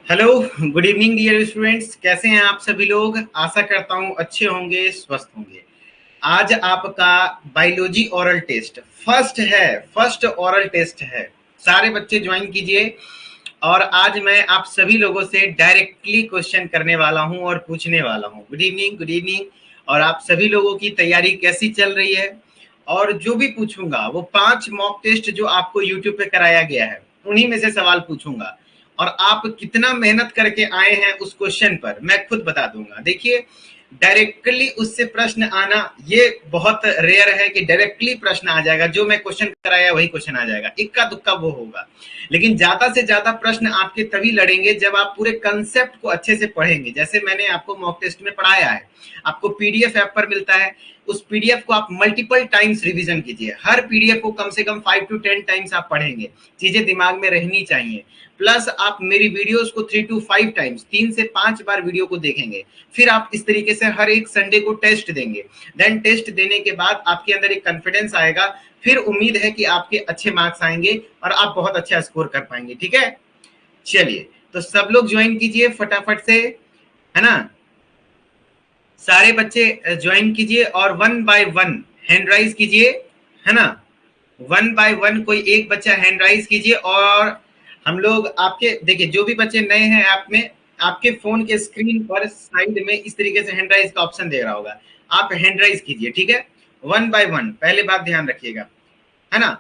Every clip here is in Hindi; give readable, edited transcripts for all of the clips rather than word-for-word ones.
Hello, good evening dear students. कैसे हैं आप सभी लोग? आशा करता हूं अच्छे होंगे, स्वस्थ होंगे। आज आपका biology oral test first oral test है। सारे बच्चे ज्वाइन कीजिए। और आज मैं आप सभी लोगों से डायरेक्टली क्वेश्चन करने वाला हूं और पूछने वाला हूं। Good evening, good evening. और आप सभी लोगों की तैयारी कैसी चल रही है? और जो भी पूछूंगा वो 5 मॉक टेस्ट जो आपको यूट्यूब पे कराया गया है उन्हीं में से सवाल पूछूंगा। और आप कितना मेहनत करके आए हैं उस क्वेश्चन पर मैं खुद बता दूंगा। देखिए, डायरेक्टली उससे प्रश्न आना ये बहुत रेयर है कि डायरेक्टली प्रश्न आ जाएगा। जो मैं क्वेश्चन कराया वही क्वेश्चन आ जाएगा, इक्का दुक्का वो होगा। लेकिन ज्यादा से ज्यादा प्रश्न आपके तभी लड़ेंगे जब आप पूरे कंसेप्ट को अच्छे से पढ़ेंगे। जैसे मैंने आपको मॉक टेस्ट में पढ़ाया है, आपको पीडीएफ ऐप पर मिलता है। उस पीडीएफ को आप मल्टीपल टाइम्स रिवीजन कीजिए। हर पीडीएफ को कम से कम 5 to 10 टाइम्स आप पढ़ेंगे। चीजें दिमाग में रहनी चाहिए। प्लस आप मेरी वीडियोस को 3 to 5 टाइम्स, 3 से 5 बार वीडियो को देखेंगे। फिर आप इस तरीके से हर एक संडे को टेस्ट देंगे। देन टेस्ट देने के बाद आपके अंदर एक कॉन्फिडेंस आएगा। फिर उम्मीद है कि आपके अच्छे मार्क्स आएंगे और आप बहुत अच्छा स्कोर कर पाएंगे। ठीक है, चलिए तो सब लोग ज्वाइन कीजिए फटाफट से, है ना? सारे बच्चे ज्वाइन कीजिए और one by one hand raise कीजिए, है ना? वन बाय वन कोई एक बच्चा हैंड राइज कीजिए। और हम लोग आपके देखिए, जो भी बच्चे नए हैं ऐप में, आपके फोन के स्क्रीन पर साइड में इस तरीके से हैंड राइज का ऑप्शन दे रहा होगा। आप हैंड राइज कीजिए, ठीक है? वन बाय वन, पहले बात ध्यान रखिएगा, है ना?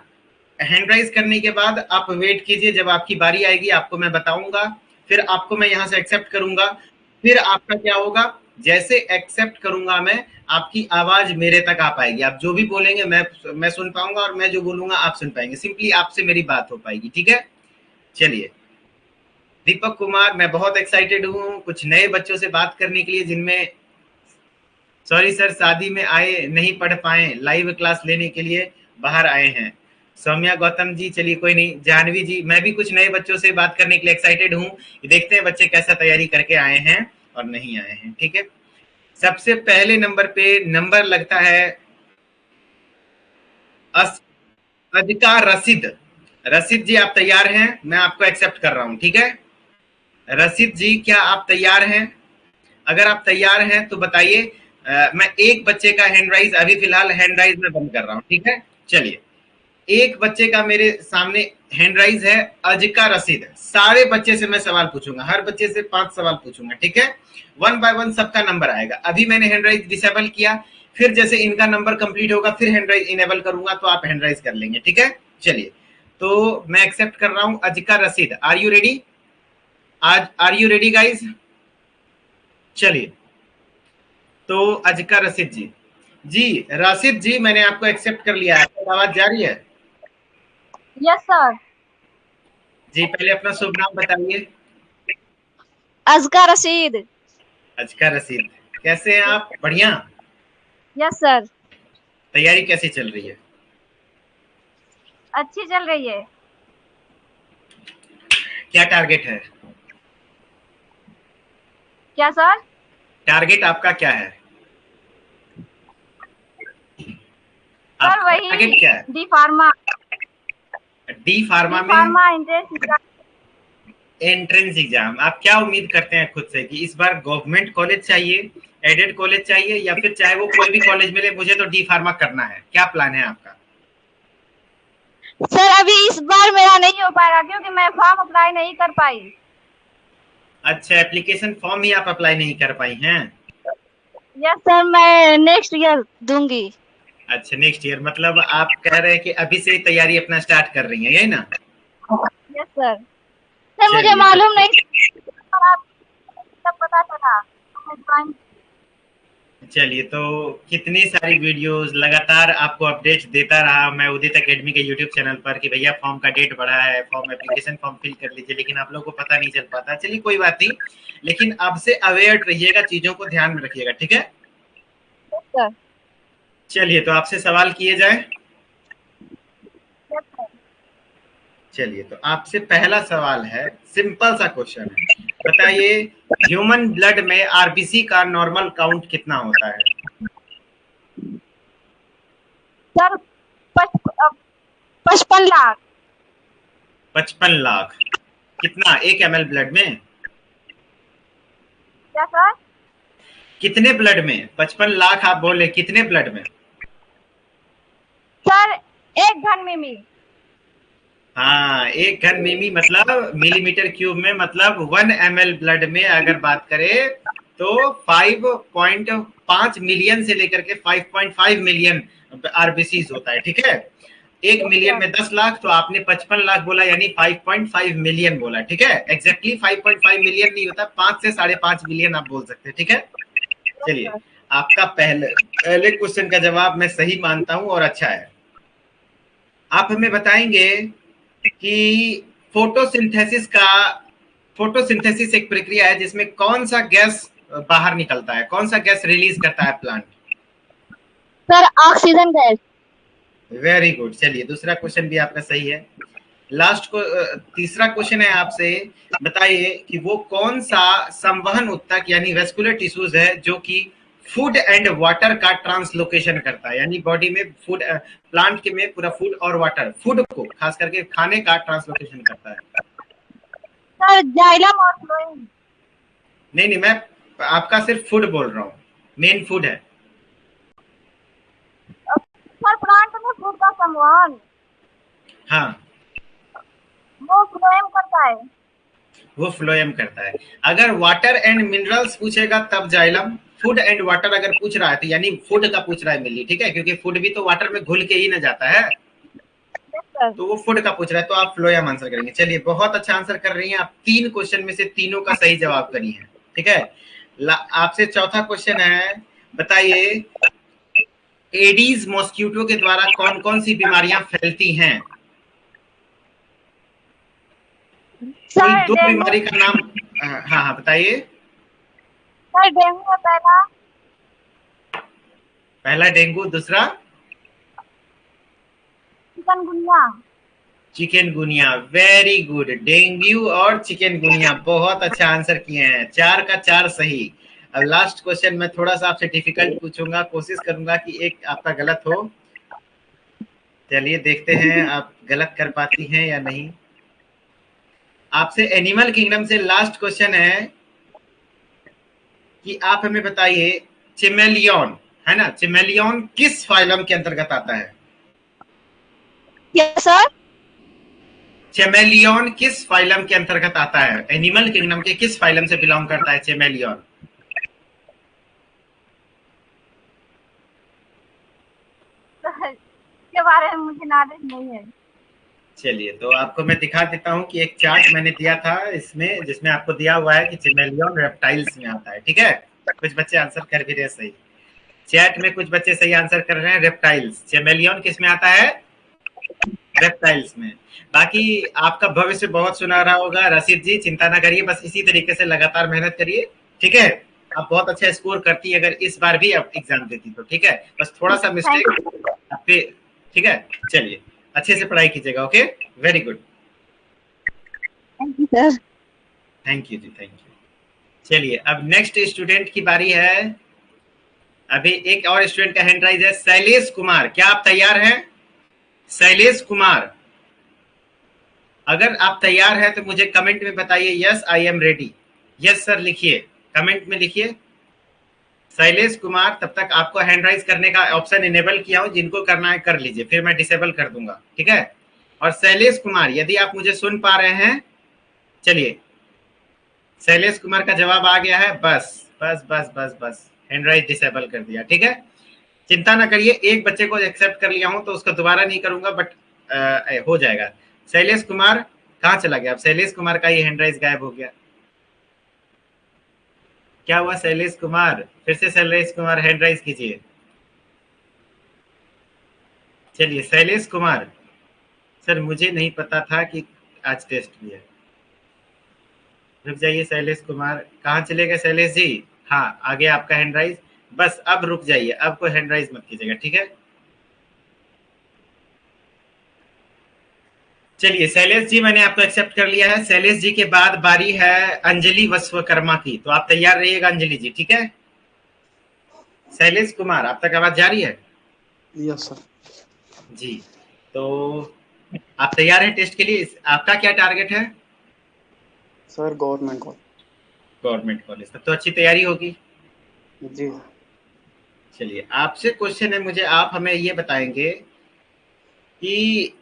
हैंड राइज करने के बाद आप वेट कीजिए, जब आपकी बारी आएगी आपको मैं बताऊंगा। फिर आपको मैं यहाँ से एक्सेप्ट करूंगा। फिर आपका क्या होगा, जैसे एक्सेप्ट करूंगा मैं, आपकी आवाज मेरे तक आ पाएगी। आप जो भी बोलेंगे मैं सुन पाऊंगा और मैं जो बोलूंगा आप सुन पाएंगे। सिंपली आपसे मेरी बात हो पाएगी, ठीक है? चलिए, दीपक कुमार, मैं बहुत एक्साइटेड हूँ कुछ नए बच्चों से बात करने के लिए जिनमें, सॉरी सर, शादी में आए नहीं पढ़ पाए, लाइव क्लास लेने के लिए बाहर आए हैं। सौम्या गौतम जी, चलिए कोई नहीं। जानवी जी, मैं भी कुछ नए बच्चों से बात करने के लिए एक्साइटेड हूँ। देखते हैं बच्चे कैसा तैयारी करके आए हैं और नहीं आए हैं, ठीक है? सबसे पहले नंबर पे नंबर लगता है अधिकार रसीद। रसीद जी आप तैयार हैं? मैं आपको एक्सेप्ट कर रहा हूं, ठीक है? रसीद जी, क्या आप तैयार हैं? अगर आप तैयार हैं तो बताइए। मैं एक बच्चे का हैंड राइज अभी फिलहाल हैंड राइज में बंद कर रहा हूं, ठीक है? चलिए, एक बच्चे का मेरे सामने हैंड राइज है, अजका रसीद। सारे बच्चे से मैं सवाल पूछूंगा, हर बच्चे से 5 सवाल पूछूंगा, ठीक है? वन बाय वन सबका नंबर आएगा। अभी मैंने हैंड राइज डिसेबल किया, फिर जैसे इनका नंबर कंप्लीट होगा फिर हैंड राइज इनेबल करूंगा तो आप हैंड राइज कर लेंगे, ठीक है? चलिए, तो मैं एक्सेप्ट कर रहा हूं Azka Rashid. Are you ready? आज आर यू रेडी गाइज? चलिए, तो अजका रसीद जी, जी राशिद जी, मैंने आपको एक्सेप्ट कर लिया है। आपकी आवाज जा रही है? Yes sir. जी, पहले अपना शुभ नाम बताइए। अजका रशीद। अजका रसीद, कैसे हैं आप? बढ़िया। Yes sir. तैयारी कैसी चल रही है? अच्छी चल रही है। क्या टारगेट है? क्या सर? टारगेट आपका क्या है? सर आपका वही टारगेट क्या है? D pharma. D pharma D में फार्मा एंट्रेंस। Entrance exam. आप क्या उम्मीद करते हैं खुद से कि इस बार गवर्नमेंट कॉलेज चाहिए, एडेड कॉलेज चाहिए, या फिर चाहे वो कोई भी कॉलेज मिले मुझे तो डी फार्मा करना है? क्या प्लान है आपका? सर अभी इस बार मेरा नहीं हो पाएगा क्योंकि मैं फॉर्म अप्लाई नहीं कर पाई। अच्छा, एप्लीकेशन फॉर्म ही आप अप्लाई नहीं कर पाई हैं? यस सर, मैं नेक्स्ट ईयर दूंगी। अच्छा, नेक्स्ट ईयर, मतलब आप कह रहे हैं कि अभी से ही तैयारी अपना स्टार्ट कर रही हैं, यही ना? Yes sir. सर मुझे चलिए मालूम तो, नहीं सर, आप तब पता चला तो मैं ज्वाइन। चलिए तो, कितनी सारी वीडियोस लगातार आपको अपडेट्स देता रहा मैं उदित एकेडमी के यूट्यूब चैनल पर कि भैया फॉर्म का डेट बढ़ा है, फॉर्म एप्लीकेशन फॉर्म फिल कर लीजिए, लेकिन आप लोगों को पता नहीं चल पाता। चलिए कोई बात नहीं, लेकिन अब से अवेयर रहिएगा, चीजों को ध्यान में रखिएगा, ठीक है? Yes sir. चलिए, तो आपसे सवाल किए जाए। Yes sir. चलिए, तो आपसे पहला सवाल है, सिंपल सा क्वेश्चन है, बताइए ह्यूमन ब्लड में आरबीसी का नॉर्मल काउंट कितना होता है? सर 55 लाख। 55 लाख। कितना, 1 ml ब्लड में? क्या सर? कितने ब्लड में? 55 लाख आप बोले, कितने ब्लड में? सर 1 घन मिमी। हाँ, 1 घन मिमी मतलब मिलीमीटर क्यूब में, मतलब 1 ml ब्लड में अगर बात करें तो 5.5 मिलियन से लेकर के 5.5 मिलियन आरबीसीज होता है, ठीक है। 1 मिलियन में 10 लाख, तो आपने 55 लाख बोला, यानी 5.5 मिलियन बोला, ठीक है। एग्जैक्टली 5.5 मिलियन नहीं होता, 5 से 5.5 मिलियन आप बोल सकते हैं, ठीक है। चलिए, आपका पहले क्वेश्चन का जवाब मैं सही मानता हूं और अच्छा है। आप हमें बताएंगे कि फोटोसिंथेसिस एक प्रक्रिया है जिसमें कौन सा गैस बाहर निकलता है, कौन सा गैस रिलीज करता है plant? Sir oxygen gas. Very good. चलिए, दूसरा क्वेश्चन भी आपका सही है। लास्ट को तीसरा क्वेश्चन है आपसे, बताइए कि वो कौन सा संवहन उत्तक यानी वेस्कुलर टिश्यूज है जो कि फूड एंड वाटर का ट्रांसलोकेशन करता है, यानी बॉडी में फूड, प्लांट के में पूरा फूड और वाटर, फूड को खास करके खाने का ट्रांसलोकेशन करता है। सर जाइलम और फ्लोएम। नहीं नहीं, मैं आपका सिर्फ फूड बोल रहा हूँ, मेन फूड है। सर प्लांट में फूड का संवहन हाँ, वो फ्लोएम करता है। वो फ्लोएम करता है। अगर वाटर एंड मिनरल्स पूछेगा तब जाइलम, फूड एंड वाटर अगर पूछ रहा है तो यानी फूड का पूछ रहा है मिली, ठीक है, क्योंकि फूड भी तो वाटर में घुल के ही ना जाता है, सर तो वो फूड का पूछ रहा है, तो आप फ्लोएम आंसर करेंगे। चलिए, बहुत अच्छा आंसर कर रही हैं आप, 3 क्वेश्चन में से तीनों का सही जवाब करी है, ठीक है। आपसे चौथा क्वेश्चन है, बताइए एडीज मॉस्किटो के द्वारा कौन कौन सी बीमारियां फैलती हैं? कोई सर दो डेंगू। बीमारी का नाम। हाँ हाँ, बताइए। सर डेंगू है पहला। पहला डेंगू, दूसरा chikungunya. Chikungunya. Very good, dengue और चिकनगुनिया, बहुत अच्छा आंसर किए हैं, 4 का 4 सही। अब लास्ट क्वेश्चन मैं थोड़ा सा आपसे डिफिकल्ट पूछूंगा, कोशिश करूंगा कि एक आपका गलत हो। चलिए देखते हैं आप गलत कर पाती हैं या नहीं। आपसे एनिमल किंगडम से लास्ट क्वेश्चन है कि आप हमें बताइए, चिमेलियन है ना, चिमेलियन किस फाइलम के अंतर्गत आता है? Yes sir. चेमेलियन किस फाइलम के अंतर्गत आता है? एनिमल किंगडम के किस फाइलम से बिलोंग करता है चेमेलियन? सर इसके बारे में मुझे नॉलेज नहीं है। चलिए, तो आपको मैं दिखा देता हूं कि एक चार्ट मैंने दिया था इसमें, जिसमें आपको दिया हुआ है कि चेमेलियन रेप्टाइल्स में आता है, ठीक है। कुछ बच्चे आंसर कर भी रहे हैं सही, चैट में कुछ बच्चे सही आंसर कर रहे हैं, रेप्टाइल्स। चेमेलियन किस में आता है? रेप्टाइल्स में। बाकी आपका भविष्य बहुत सुनहरा होगा रशीद जी, चिंता ना करिए, बस इसी तरीके से लगातार मेहनत करिए, ठीक है। आप बहुत अच्छा स्कोर करती है अगर इस बार भी आप एग्जाम देती तो, ठीक है। बस थोड़ा सा थैंक मिस्टेक यू। आप पे, ठीक है। चलिए, अच्छे से पढ़ाई कीजिएगा, okay. Very good. Thank you sir. Thank you जी, थैंक यू। चलिए, अब नेक्स्ट स्टूडेंट की बारी है। अभी एक और स्टूडेंट का हैंड राइज है, शैलेश कुमार, क्या आप तैयार हैं? शैलेश कुमार, अगर आप तैयार हैं तो मुझे कमेंट में बताइए, yes I am ready. Yes sir लिखिए, कमेंट में लिखिए। शैलेश कुमार, तब तक आपको हैंड राइज करने का ऑप्शन इनेबल किया हूं, जिनको करना है कर लीजिए, फिर मैं डिसेबल कर दूंगा, ठीक है। और शैलेश कुमार, यदि आप मुझे सुन पा रहे हैं, चलिए, शैलेश कुमार का जवाब आ गया है, बस बस बस बस बस, हैंड राइज डिसेबल कर दिया, ठीक है। चिंता ना करिए, एक बच्चे को एक्सेप्ट कर लिया हूं तो उसको दोबारा नहीं करूंगा, बट हो जाएगा। शैलेश कुमार कहाँ चला गया? अब शैलेश कुमार का ही हैंड राइज गायब हो गया, क्या हुआ? शैलेश कुमार, फिर से शैलेश कुमार हैंड राइज कीजिए। चलिए, शैलेश कुमार, सर मुझे नहीं पता था कि आज टेस्ट भी है। रुक जाइए शैलेश कुमार, कहाँ चले गए शैलेश जी? हाँ, आगे आपका हैंड राइज, बस अब रुक जाइए, अब कोई हैंड राइज मत कीजिएगा, ठीक है। चलिए शैलेश जी, मैंने आपको एक्सेप्ट कर लिया है। शैलेश जी के बाद बारी है अंजलि विश्वकर्मा की, तो आप तैयार रहिएगा अंजलि जी, ठीक है। शैलेश कुमार, आप तक आवाज जा रही है? Yes sir. जी, तो आप तैयार हैं टेस्ट के लिए? आपका क्या टारगेट है? Sir government call. Government college, तब तो अच्छी तैयारी होगी। जी। चलिए आपसे क्वेश्चन है मुझे, आप हमें ये बताएंगे कि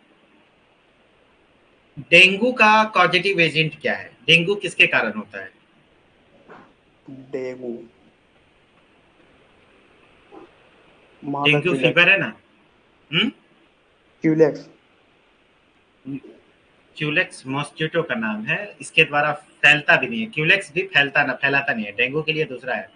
डेंगू का कॉजेटिव एजेंट क्या है, डेंगू किसके कारण होता है? डेंगू मादा डेंगू क्यूलेक्स। फीवर है ना। हम्म। क्यूलेक्स। क्यूलेक्स मॉस्किटो का नाम है, इसके द्वारा फैलता भी नहीं है, क्यूलेक्स भी फैलाता नहीं है, डेंगू के लिए दूसरा है।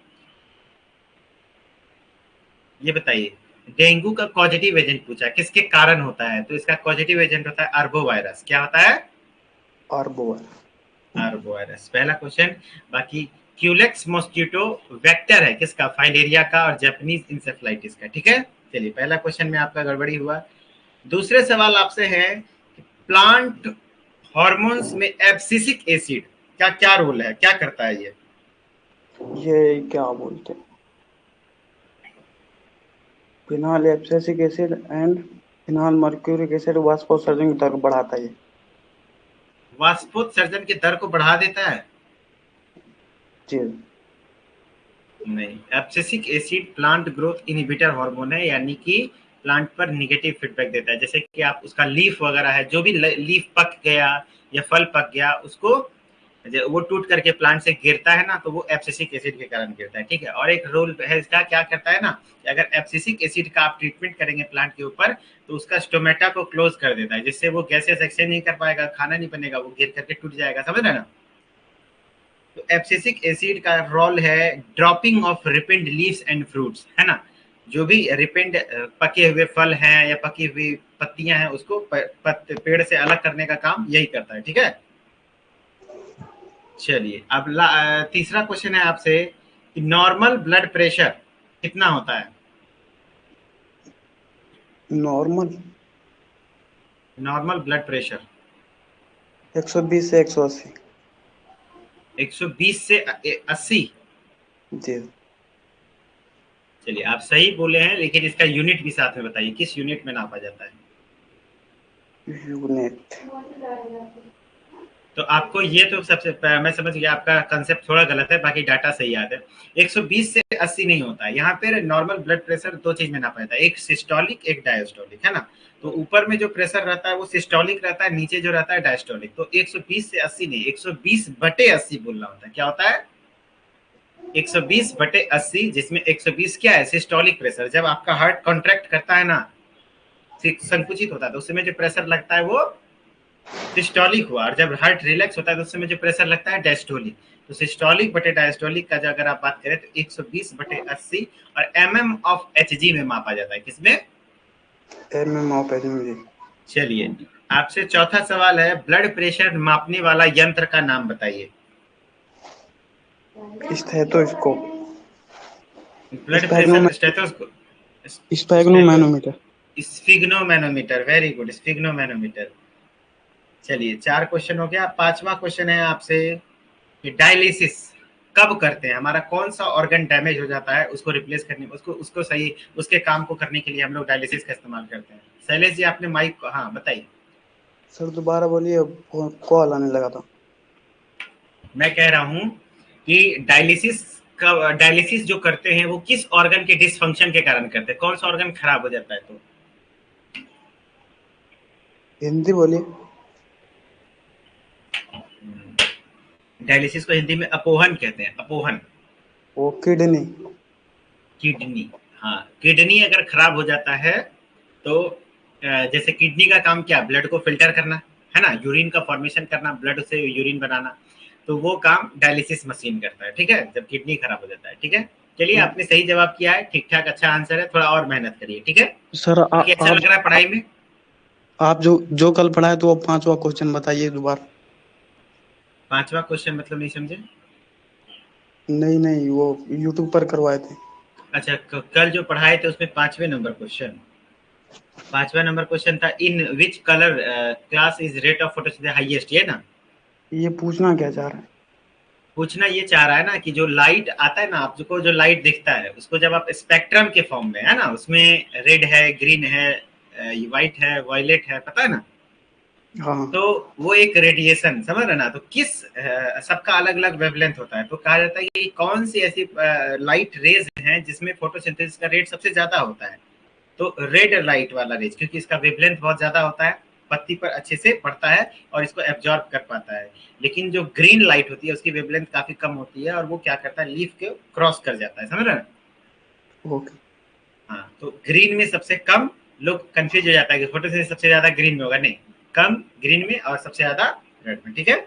ये बताइए, डेंगू का पॉजिटिव एजेंट पूछा है, किसके कारण होता है, तो इसका पॉजिटिव एजेंट होता है अर्बो वायरस। क्या होता है? आर्बोवर। अर्बो वायरस, पहला क्वेश्चन। बाकी क्यूलेक्स मॉस्किटो वेक्टर है किसका? फाइलेरिया का और जापानीज इंसेफ्लाइटिस का। ठीक है, चलिए पहला क्वेश्चन में आपका गड़बड़ी हुआ। दूसरे सवाल आपसे है कि प्लांट हॉर्मोन्स में एब्सिसिक एसिड का क्या रोल है, क्या करता है ये क्या बोलते हैं? Phenol abscisic acid and phenol mercuric acid वाष्पोत्सर्जन की दर बढ़ाता है। वाष्पोत्सर्जन की दर को बढ़ा देता है? जी। नहीं, abscisic acid plant growth inhibitor hormone है, यानी कि प्लांट पर निगेटिव फीडबैक देता है। जैसे कि आप उसका लीफ वगैरह है, जो भी लीफ पक गया या फल पक गया, उसको वो टूट करके प्लांट से गिरता है ना, तो वो एब्सिसिक एसिड के कारण गिरता है। ठीक है, और एक रोल है इसका, क्या करता है ना, कि अगर एब्सिसिक एसिड का आप ट्रीटमेंट करेंगे प्लांट के ऊपर, तो उसका स्टोमेटा को क्लोज कर देता है, जिससे वो गैसेस एक्सचेंज नहीं कर पाएगा, खाना नहीं बनेगा, वो गिर करके टूट जाएगा। समझ रहे ना? तो एब्सिसिक एसिड का रोल है dropping of रिपेंड leaves and fruits, है ना, जो भी रिपेंड पके हुए फल हैं या पकी हुई पत्तियां हैं, उसको पेड़ से अलग करने का काम यही करता है। ठीक है, चलिए अब तीसरा क्वेश्चन है आपसे कि नॉर्मल ब्लड प्रेशर कितना होता है? नॉर्मल नॉर्मल ब्लड प्रेशर 120 से 180। 120 से 80। जी। चलिए आप सही बोले हैं, लेकिन इसका यूनिट भी साथ में बताइए, किस यूनिट में नापा जाता है? यूनिट। तो आपको ये तो सबसे मैं समझ गया, आपका कंसेप्ट थोड़ा गलत है, बाकी डाटा सही याद है। 120 से 80 नहीं होता है यहाँ पे। नॉर्मल ब्लड प्रेशर दो चीज में नापा जाता है, एक सिस्टोलिक एक डायस्टोलिक, है ना। तो ऊपर में जो प्रेशर रहता है वो सिस्टोलिक रहता है, नीचे जो रहता है डायस्टोलिक। तो 120 से 80 नहीं, 120/80 बोलना होता है। क्या होता है? 120/80, जिसमें 120 क्या है? Systolic pressure. जब आपका हार्ट कॉन्ट्रैक्ट करता है ना, संकुचित होता है, तो उस समय जो प्रेशर लगता है वो सिस्टोलिक हुआ, और जब हार्ट रिलैक्स होता है तो उस समय जो प्रेशर लगता है डायस्टोलिक। तो सिस्टोलिक बटे डायस्टोलिक का जो अगर आप बात करें तो 120/80 और mm ऑफ Hg में मापा जाता है। किसमें? mm of Hg। चलिए आपसे चौथा सवाल है, ब्लड प्रेशर मापने वाला यंत्र का नाम बताइए। Stethoscope. Blood pressure stethoscope, sphygmomanometer. Sphygmomanometer, very good, sphygmomanometer. चलिए 4 क्वेश्चन हो गया। पांचवा क्वेश्चन है आपसे कि डायलिसिस कब करते हैं? हमारा कौन सा ऑर्गन डैमेज हो जाता है, उसको रिप्लेस करने, उसको सही उसके काम को करने के लिए हम लोग डायलिसिस का इस्तेमाल करते हैं। शैलेश जी आपने माइक, हाँ बताइए। सर दोबारा बोलिए, कॉल आने लगा था। मैं कह रहा हूँ कि डायलिसिस जो करते हैं वो किस ऑर्गन के डिसफंक्शन के कारण करते हैं, कौन सा ऑर्गन खराब हो जाता है? तो हिंदी बोलिए। डायलिसिस को हिंदी में अपोहन कहते हैं, अपोहन। वो किडनी। किडनी, हाँ, किडनी अगर खराब हो जाता है तो जैसे किडनी का काम क्या? ब्लड को फिल्टर करना, है ना, यूरिन का फॉर्मेशन करना, ब्लड से यूरिन बनाना, तो वो काम डायलिसिस मशीन करता है। ठीक है, जब किडनी खराब हो जाता है। ठीक है, चलिए आपने सही जवाब किया है, ठीक ठाक, अच्छा आंसर है, थोड़ा और मेहनत करिए। ठीक है सर बाकी अच्छा लग रहा है पढ़ाई में? आप जो जो कल पढ़ाए तो वो 5वां क्वेश्चन बताइए दोबारा। 5वां क्वेश्चन मतलब नहीं समझे? नहीं नहीं, वो यूट्यूब पर करवाए थे। अच्छा, कल जो पढ़ाए थे उसमें 5वें नंबर क्वेश्चन, 5वां नंबर क्वेश्चन था, in which colour class is rate of photosynthesis highest, ये ना। ये पूछना क्या चाह रहे हैं? पूछना ये चाह रहा है ना कि जो लाइट आता है ना, आपको जो लाइट दिखता है उसको जब आप स्पेक्ट्रम के फॉर्म में, है ना, उसमें रेड है, ग्रीन है, व्हाइट है, वायलेट है, पता है ना, हाँ तो वो एक रेडिएशन, समझ रहे ना, तो किस सबका अलग अलग वेवलेंथ होता है, तो कहा जाता है कि कौन सी ऐसी लाइट रेज हैं जिसमें फोटोसिंथेसिस का रेट सबसे ज्यादा होता है। तो रेड लाइट वाला रेज, क्योंकि इसका वेवलेंथ बहुत ज्यादा होता है, पत्ती पर अच्छे से पड़ता है और इसको एब्जॉर्ब कर पाता है। लेकिन जो ग्रीन लाइट होती है उसकी वेवलेंथ काफी कम होती है और वो क्या करता है, लीफ के क्रॉस कर जाता है, समझ रहे हैं। ओके। हाँ, तो ग्रीन में सबसे कम, लोग कंफ्यूज हो जाता है कि फोटोसिंथेसिस सबसे ज्यादा ग्रीन में होगा, नहीं, कम ग्रीन में और सबसे ज्यादा रेड में, ठीक है।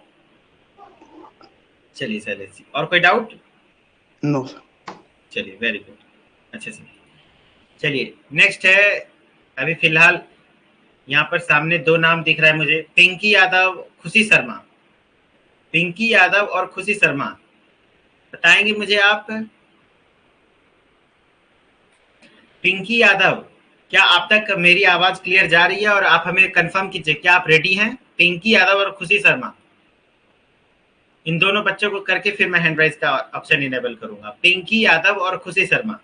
चलिए सर, और कोई डाउट? No sir. चलिए वेरी गुड, अच्छे से। चलिए नेक्स्ट है, अभी फिलहाल यहाँ पर सामने दो नाम दिख रहा है मुझे, पिंकी यादव, खुशी शर्मा। पिंकी यादव और खुशी शर्मा, बताएंगे मुझे आप? पिंकी यादव, क्या आप तक मेरी आवाज क्लियर जा रही है? और आप हमें कंफर्म कीजिए, क्या आप रेडी हैं? पिंकी यादव और खुशी शर्मा, इन दोनों बच्चों को करके फिर मैं हैंड राइज का ऑप्शन इनेबल करूंगा। पिंकी यादव और Khushi Sharma,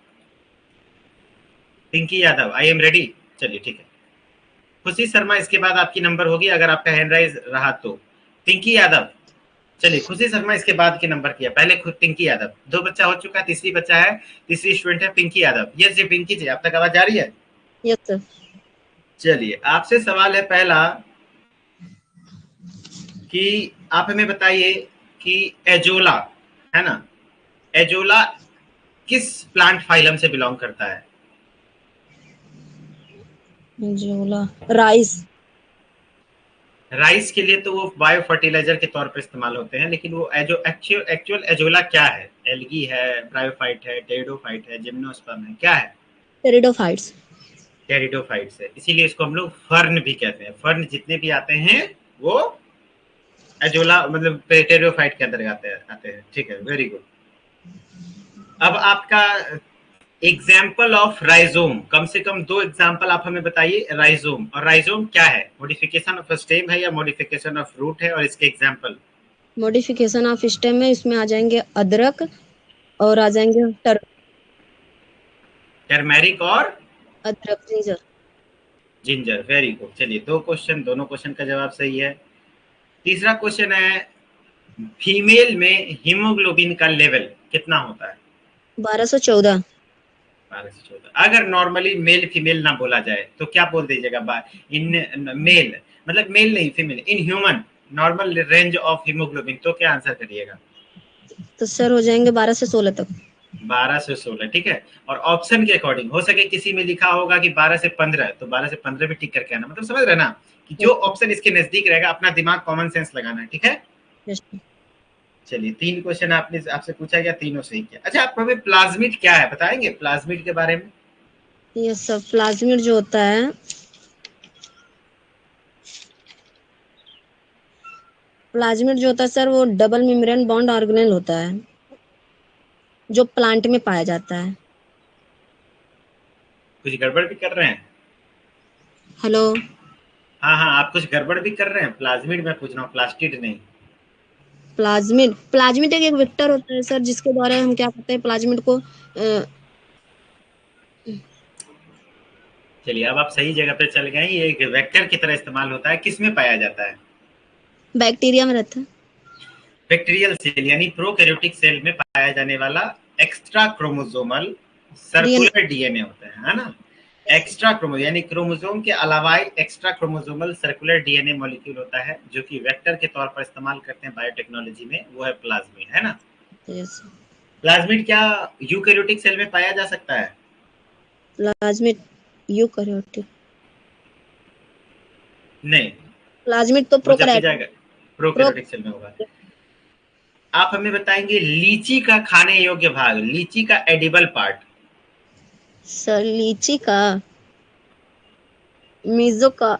Pinky Yadav, I am ready. चलिए ठीक है, खुशी शर्मा इसके बाद आपकी नंबर होगी अगर आपका हैंड राइज रहा तो। पिंकी यादव, चलिए खुशी शर्मा इसके बाद के नंबर किया, पहले खुद पिंकी यादव, दो बच्चा हो चुका, तीसरी बच्चा है, तीसरी स्टूडेंट है पिंकी यादव। यस जी पिंकी जी, आप तक आवाज आ रही है? Yes sir. चलिए आपसे सवाल है पहला, कि आप हमें बताइए कि एजोला, है ना, एजोला किस प्लांट फाइलम से बिलोंग करता है? जोला, राइस। राइस के लिए तो वो बायो फर्टिलाइजर के तौर पर इस्तेमाल होते हैं, लेकिन वो एक्चुअल एजोला क्या है? एल्गी है, ब्रायोफाइट है, टेरिडोफाइट है, जिम्नोस्पर्म है, क्या है? टेरिडोफाइट्स। टेरिडोफाइट्स है, इसीलिए इसको हम लोग फर्न भी कहते हैं। फर्न जितने भी आते हैं वो एजोला मतलब टेरिडोफाइट के अंदर आते हैं, ठीक है, वेरी गुड। अब आपका एग्जाम्पल ऑफ राइजोम, कम से कम दो एग्जाम्पल आप हमें बताइए राइजोम। और राइजोम क्या है? मॉडिफिकेशन ऑफ स्टेम है या मॉडिफिकेशन ऑफ रूट है? और इसके एग्जाम्पल? मॉडिफिकेशन ऑफ स्टेम में इसमें आ जाएंगे अदरक और आ जाएंगे टर्मेरिक और अदरक जिंजर। Ginger, very good. चलिए दो क्वेश्चन, दोनों क्वेश्चन का जवाब सही है। तीसरा क्वेश्चन है, फीमेल में हीमोग्लोबिन का लेवल कितना होता है? 1214। 12 से 14। अगर नॉर्मली मेल फीमेल ना बोला जाए तो क्या बोल दीजिएगा? इन मेल, मतलब मेल नहीं female, in human normal range of haemoglobin, तो क्या आंसर करिएगा? तो सर हो जाएंगे 12 से 16 तक। 12 से 16, ठीक है। और ऑप्शन के अकॉर्डिंग हो सके किसी में लिखा होगा कि 12 से 15, तो 12 से 15 भी टिक करके आना, मतलब समझ रहे ना, कि जो ऑप्शन इसके नजदीक रहेगा अपना दिमाग कॉमन सेंस लगाना है, ठीक है। यस। चलिए तीन क्वेश्चन आपने आपसे पूछा गया, तीनों सही किया। अच्छा आप हमें प्लाज्मिड क्या है बताएंगे, प्लाज्मिड के बारे में? ये सब प्लाज्मिड जो होता है, प्लाज्मिड जो होता है सर वो डबल मेम्ब्रेन बॉन्ड ऑर्गेनेल होता है जो प्लांट में पाया जाता है। कुछ गड़बड़ भी कर रहे हैं? हेलो। हाँ हाँ, आप कुछ गड़बड़ भी कर रहे हैं, प्लाज्मिड मैं पूछ रहा हूँ, प्लास्टिड नहीं। प्लाज्मिड, प्लाज्मिड एक वेक्टर होता है सर जिसके द्वारा हम क्या करते हैं प्लाज्मिड को चलिए अब आप सही जगह पे चल गए, ये एक वेक्टर की तरह इस्तेमाल होता है, किस में पाया जाता है? बैक्टीरिया में रहता है। बैक्टीरियल सेल यानी प्रोकैरियोटिक सेल में पाया जाने वाला extra chromosomal DNA. Circular DNA होता है ना। एक्स्ट्रा क्रोमो यानी क्रोमोसोम के अलावा extra chromosomal circular DNA molecule होता है, जो कि वेक्टर के तौर पर इस्तेमाल करते हैं बायोटेक्नोलॉजी में, वो है प्लाज्मिड, है ना। यस। प्लाज्मिड क्या यूकैरियोटिक सेल में पाया जा सकता है? प्लाज्मिड यूकैरियोटिक, नहीं, प्लाज्मिड तो वो जब भी प्रोकैरियोटिक। जाएगा प्रो प्रोकैरियोटिक सेल में होगा। आप हमें बताएंगे लीची का खाने योग्य भाग, लीची का एडिबल पार्ट? सर लीची का मीजो का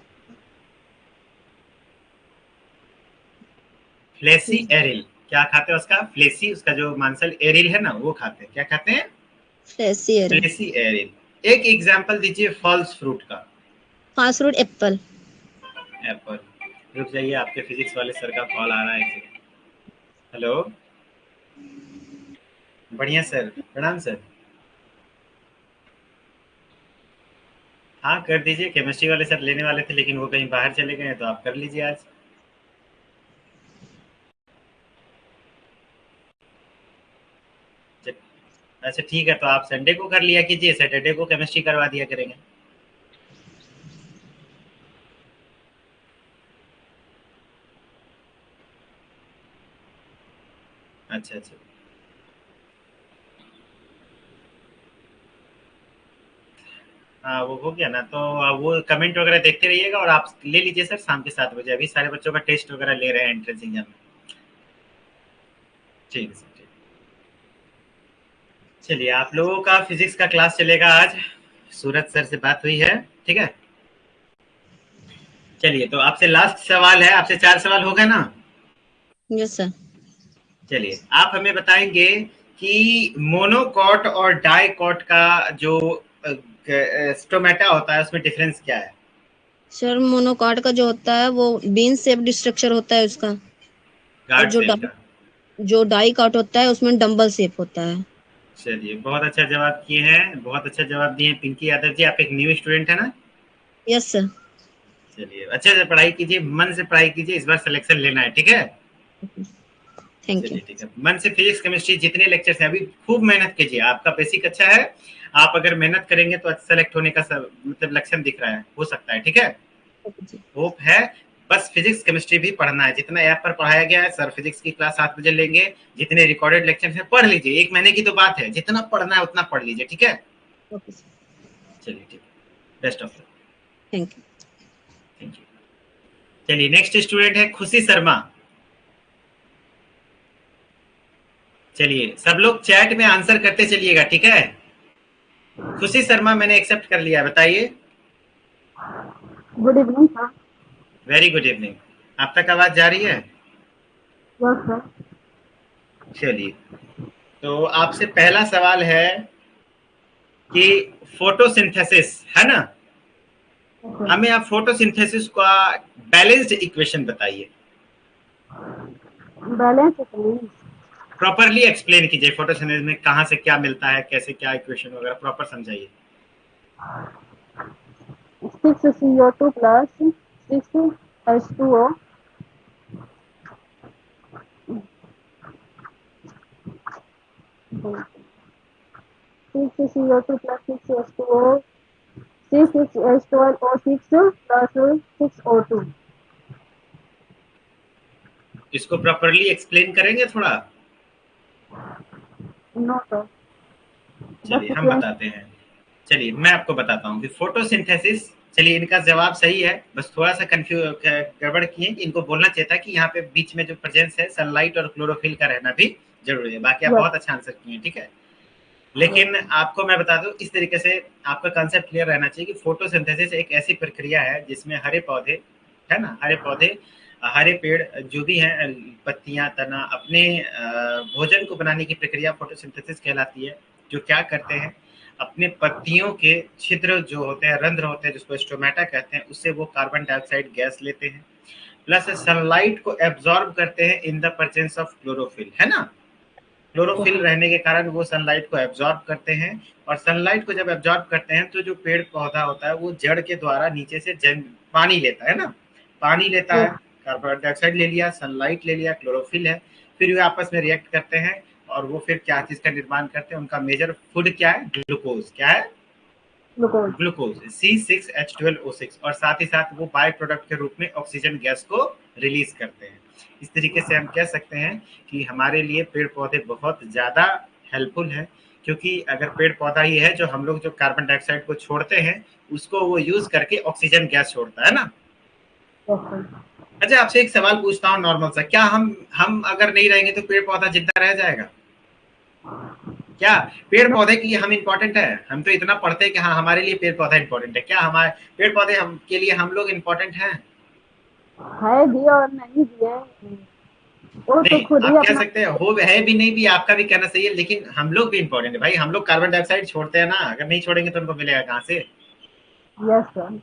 फ्लेसी एरिल, क्या खाते हैं उसका? फ्लेसी, उसका जो मांसल एरिल है ना वो खाते हैं, क्या खाते हैं? फ्लेसियर। Fleshy aril. एक एग्जांपल दीजिए फॉल्स फ्रूट का। Fast food apple. एप्पल। रुक जाइए, आपके फिजिक्स वाले सर का कॉल आ रहा है, एक सेकंड। हेलो, बढ़िया सर, प्रणाम सर। हाँ कर दीजिए, केमिस्ट्री वाले सर लेने वाले थे लेकिन वो कहीं बाहर चले गए, तो आप कर लीजिए आज। अच्छा ठीक है, तो आप संडे को कर लिया कीजिए, सैटरडे को केमिस्ट्री करवा दिया करेंगे। अच्छा अच्छा, हाँ वो हो गया ना, तो वो कमेंट वगैरह देखते रहिएगा और आप ले लीजिए सर शाम के 7 बजे, अभी सारे बच्चों का टेस्ट वगैरह ले रहे हैं एंट्रेंस एग्जाम में। ठीक है सर, ठीक। चलिए, आप लोगों का फिजिक्स का क्लास चलेगा आज, सूरज सर से बात हुई है, ठीक है। चलिए, तो आपसे लास्ट सवाल है, आपसे 4 सवाल हो गए ना। Yes sir. चलिए, आप हमें बताएंगे कि मोनोकॉट और डाइकॉट का जो स्टोमेटा होता है उसमें डिफरेंस क्या है। सर मोनोकॉट का जो होता है वो बीन शेप्ड स्ट्रक्चर होता है उसका, और गार्ड सेल का। जो डाई कट होता है उसमें डंबल शेप होता है। चलिए, बहुत अच्छा जवाब किए हैं, बहुत अच्छा जवाब दिए हैं पिंकी यादव जी। आप एक न्यू स्टूडेंट है ना। Yes sir. चलिए, अच्छे से पढ़ाई कीजिए, मन से पढ़ाई कीजिए, इस बार सिलेक्शन लेना है, ठीक है। Thank you. चलिए ठीक है, मन से फिजिक्स केमिस्ट्री जितने लेक्चर्स हैं अभी खूब मेहनत कीजिए, आपका बेसिक अच्छा है। आप अगर मेहनत करेंगे तो सेलेक्ट होने का मतलब लक्षण दिख रहा है, हो सकता है, ठीक है। होप है। बस फिजिक्स केमिस्ट्री भी पढ़ना है, जितना ऐप पर पढ़ाया गया है। सर फिजिक्स की क्लास 7 बजे लेंगे, जितने रिकॉर्डेड लेक्चर हैं पढ़ लीजिए, 1 महीने की तो बात है, जितना पढ़ना है उतना पढ़ लीजिए, ठीक है। Okay sir. चलिए ठीक है, best of luck. Thank you. Thank you. चलिए, नेक्स्ट स्टूडेंट है खुशी शर्मा। चलिए, सब लोग चैट में आंसर करते चलिएगा, ठीक है। खुशी शर्मा मैंने एक्सेप्ट कर लिया, बताइए। Good evening sir. Very good evening. आप तक आवाज जा रही है। Yes sir. चलिए, तो आपसे पहला सवाल है कि फोटोसिंथेसिस है ना, हमें आप फोटोसिंथेसिस का बैलेंस्ड इक्वेशन बताइए। बैलेंस इक्वेशन प्रॉपरली एक्सप्लेन कीजिए, फोटोसिंथेसिस में कहाँ से क्या मिलता है, कैसे क्या इक्वेशन वगैरह प्रॉपर समझाइए। 6CO2 plus 6H2O 6CO2 plus 6H2O 6H12O6 plus 6O2। इसको प्रॉपरली एक्सप्लेन करेंगे थोड़ा। No sir. चलिए हम बताते हैं। चलिए मैं आपको बताता हूँ कि फोटोसिंथेसिस, चलिए इनका जवाब सही है, बस थोड़ा सा कंफ्यूज गड़बड़ किए, इनको बोलना चाहिए था कि यहाँ पे बीच में जो प्रेजेंस है सनलाइट और क्लोरोफिल का रहना भी जरूरी है। बाकी आप बहुत अच्छा आंसर किए, ठीक है। लेकिन आपको मैं बता दूं, इस तरीके से आपका कंसेप्ट क्लियर रहना चाहिए कि फोटोसिंथेसिस एक ऐसी प्रक्रिया है जिसमें हरे पौधे, है ना, हरे पौधे, हरे पेड़ जो भी हैं, पत्तियां, तना, अपने भोजन को बनाने की प्रक्रिया फोटोसिंथेसिस कहलाती है। जो क्या करते हैं, अपने पत्तियों के छिद्र जो होते हैं, रंध्र होते हैं, जिसको स्टोमेटा कहते हैं, उससे वो कार्बन डाइऑक्साइड गैस लेते हैं, प्लस सनलाइट को एब्जॉर्ब करते हैं in the presence of chlorophyll, है ना। क्लोरोफिल रहने के कारण वो सनलाइट को एब्जॉर्ब करते हैं, और सनलाइट को जब एब्जॉर्ब करते हैं तो जो पेड़ पौधा होता है वो जड़ के द्वारा नीचे से पानी लेता है ना, पानी लेता है, कार्बन डाइऑक्साइड ले लिया, सनलाइट ले लिया, क्लोरोफिल है, फिर वे आपस में रिएक्ट करते हैं और वो फिर क्या चीज का निर्माण करते हैं, उनका मेजर फूड क्या है, ग्लूकोज, क्या है, ग्लूकोज C6H12O6, और साथ ही साथ वो बाय प्रोडक्ट के रूप में ऑक्सीजन गैस को रिलीज करते हैं। इस तरीके से हम कह सकते हैं कि हमारे लिए पेड़ पौधे बहुत ज्यादा हेल्पफुल है, क्योंकि अगर पेड़ पौधा ही है जो हम लोग जो कार्बन डाइऑक्साइड को छोड़ते हैं उसको वो यूज करके ऑक्सीजन गैस छोड़ता है ना। अच्छा, आपसे एक सवाल पूछता हूँ नॉर्मल सा, क्या हम अगर नहीं रहेंगे तो पेड़ पौधा जिंदा रह जाएगा क्या? पेड़ पौधे के लिए हम इम्पोर्टेंट है, हम तो इतना पढ़ते हैं कि हाँ हमारे लिए पेड़ पौधा इम्पोर्टेंट है, क्या हमारे पेड़ पौधे हम के लिए हम लोग इम्पोर्टेंट हैं? है भी और नहीं भी है, वो तो नहीं, खुद ही आप कह अपना। सकते हैं हो, है भी नहीं भी, आपका भी कहना सही है, लेकिन हम लोग भी इम्पोर्टेंट है भाई, हम लोग कार्बन डाइऑक्साइड छोड़ते हैं ना, अगर नहीं छोड़ेंगे तो उनको मिलेगा कहाँ से, यस सर।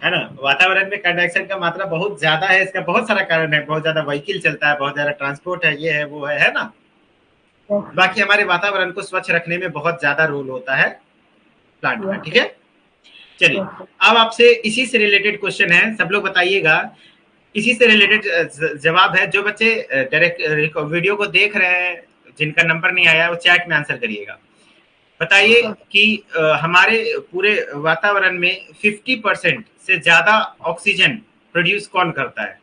है ना। वातावरण में कार्बन डाइऑक्साइड का मात्रा बहुत ज्यादा है, इसका बहुत सारा कारण है, बहुत ज्यादा व्हीकल चलता है, बहुत ज्यादा ट्रांसपोर्ट है, ये है वो है ना। बाकी हमारे वातावरण को स्वच्छ रखने में बहुत ज्यादा रोल होता है प्लांट का, ठीक है। चलिए, अब आपसे इसी से रिलेटेड क्वेश्चन है, सब लोग बताइएगा। इसी से रिलेटेड जवाब है। जो बच्चे डायरेक्ट वीडियो को देख रहे हैं, जिनका नंबर नहीं आया, वो चैट में आंसर करिएगा। बताइए कि हमारे पूरे वातावरण में 50% से ज्यादा ऑक्सीजन प्रोड्यूस कौन करता है?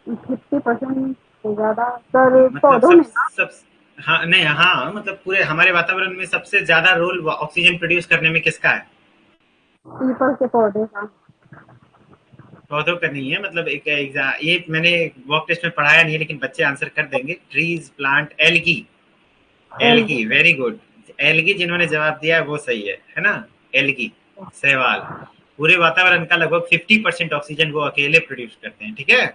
50% से ज्यादा सर मतलब पौधों में ना? सब हाँ नहीं, हाँ मतलब पूरे हमारे वातावरण में सबसे ज्यादा रोल ऑक्सीजन प्रोड्यूस करने में किसका है? पीपल के पौधे का। पौधों का नहीं है, मतलब एक एग्जाम, ये मैंने वॉक टेस्ट में पढ़ाया नहीं है, लेकिन बच्चे आंसर कर देंगे। Trees, plant, algae. Algae, very good. Algae जिन्होंने जवाब दिया वो सही है ना? एल्गी, सहवाल। पूरे वातावरण का लगभग 50% ऑक्सीजन वो अकेले प्रोड्यूस करते हैं, ठीक है?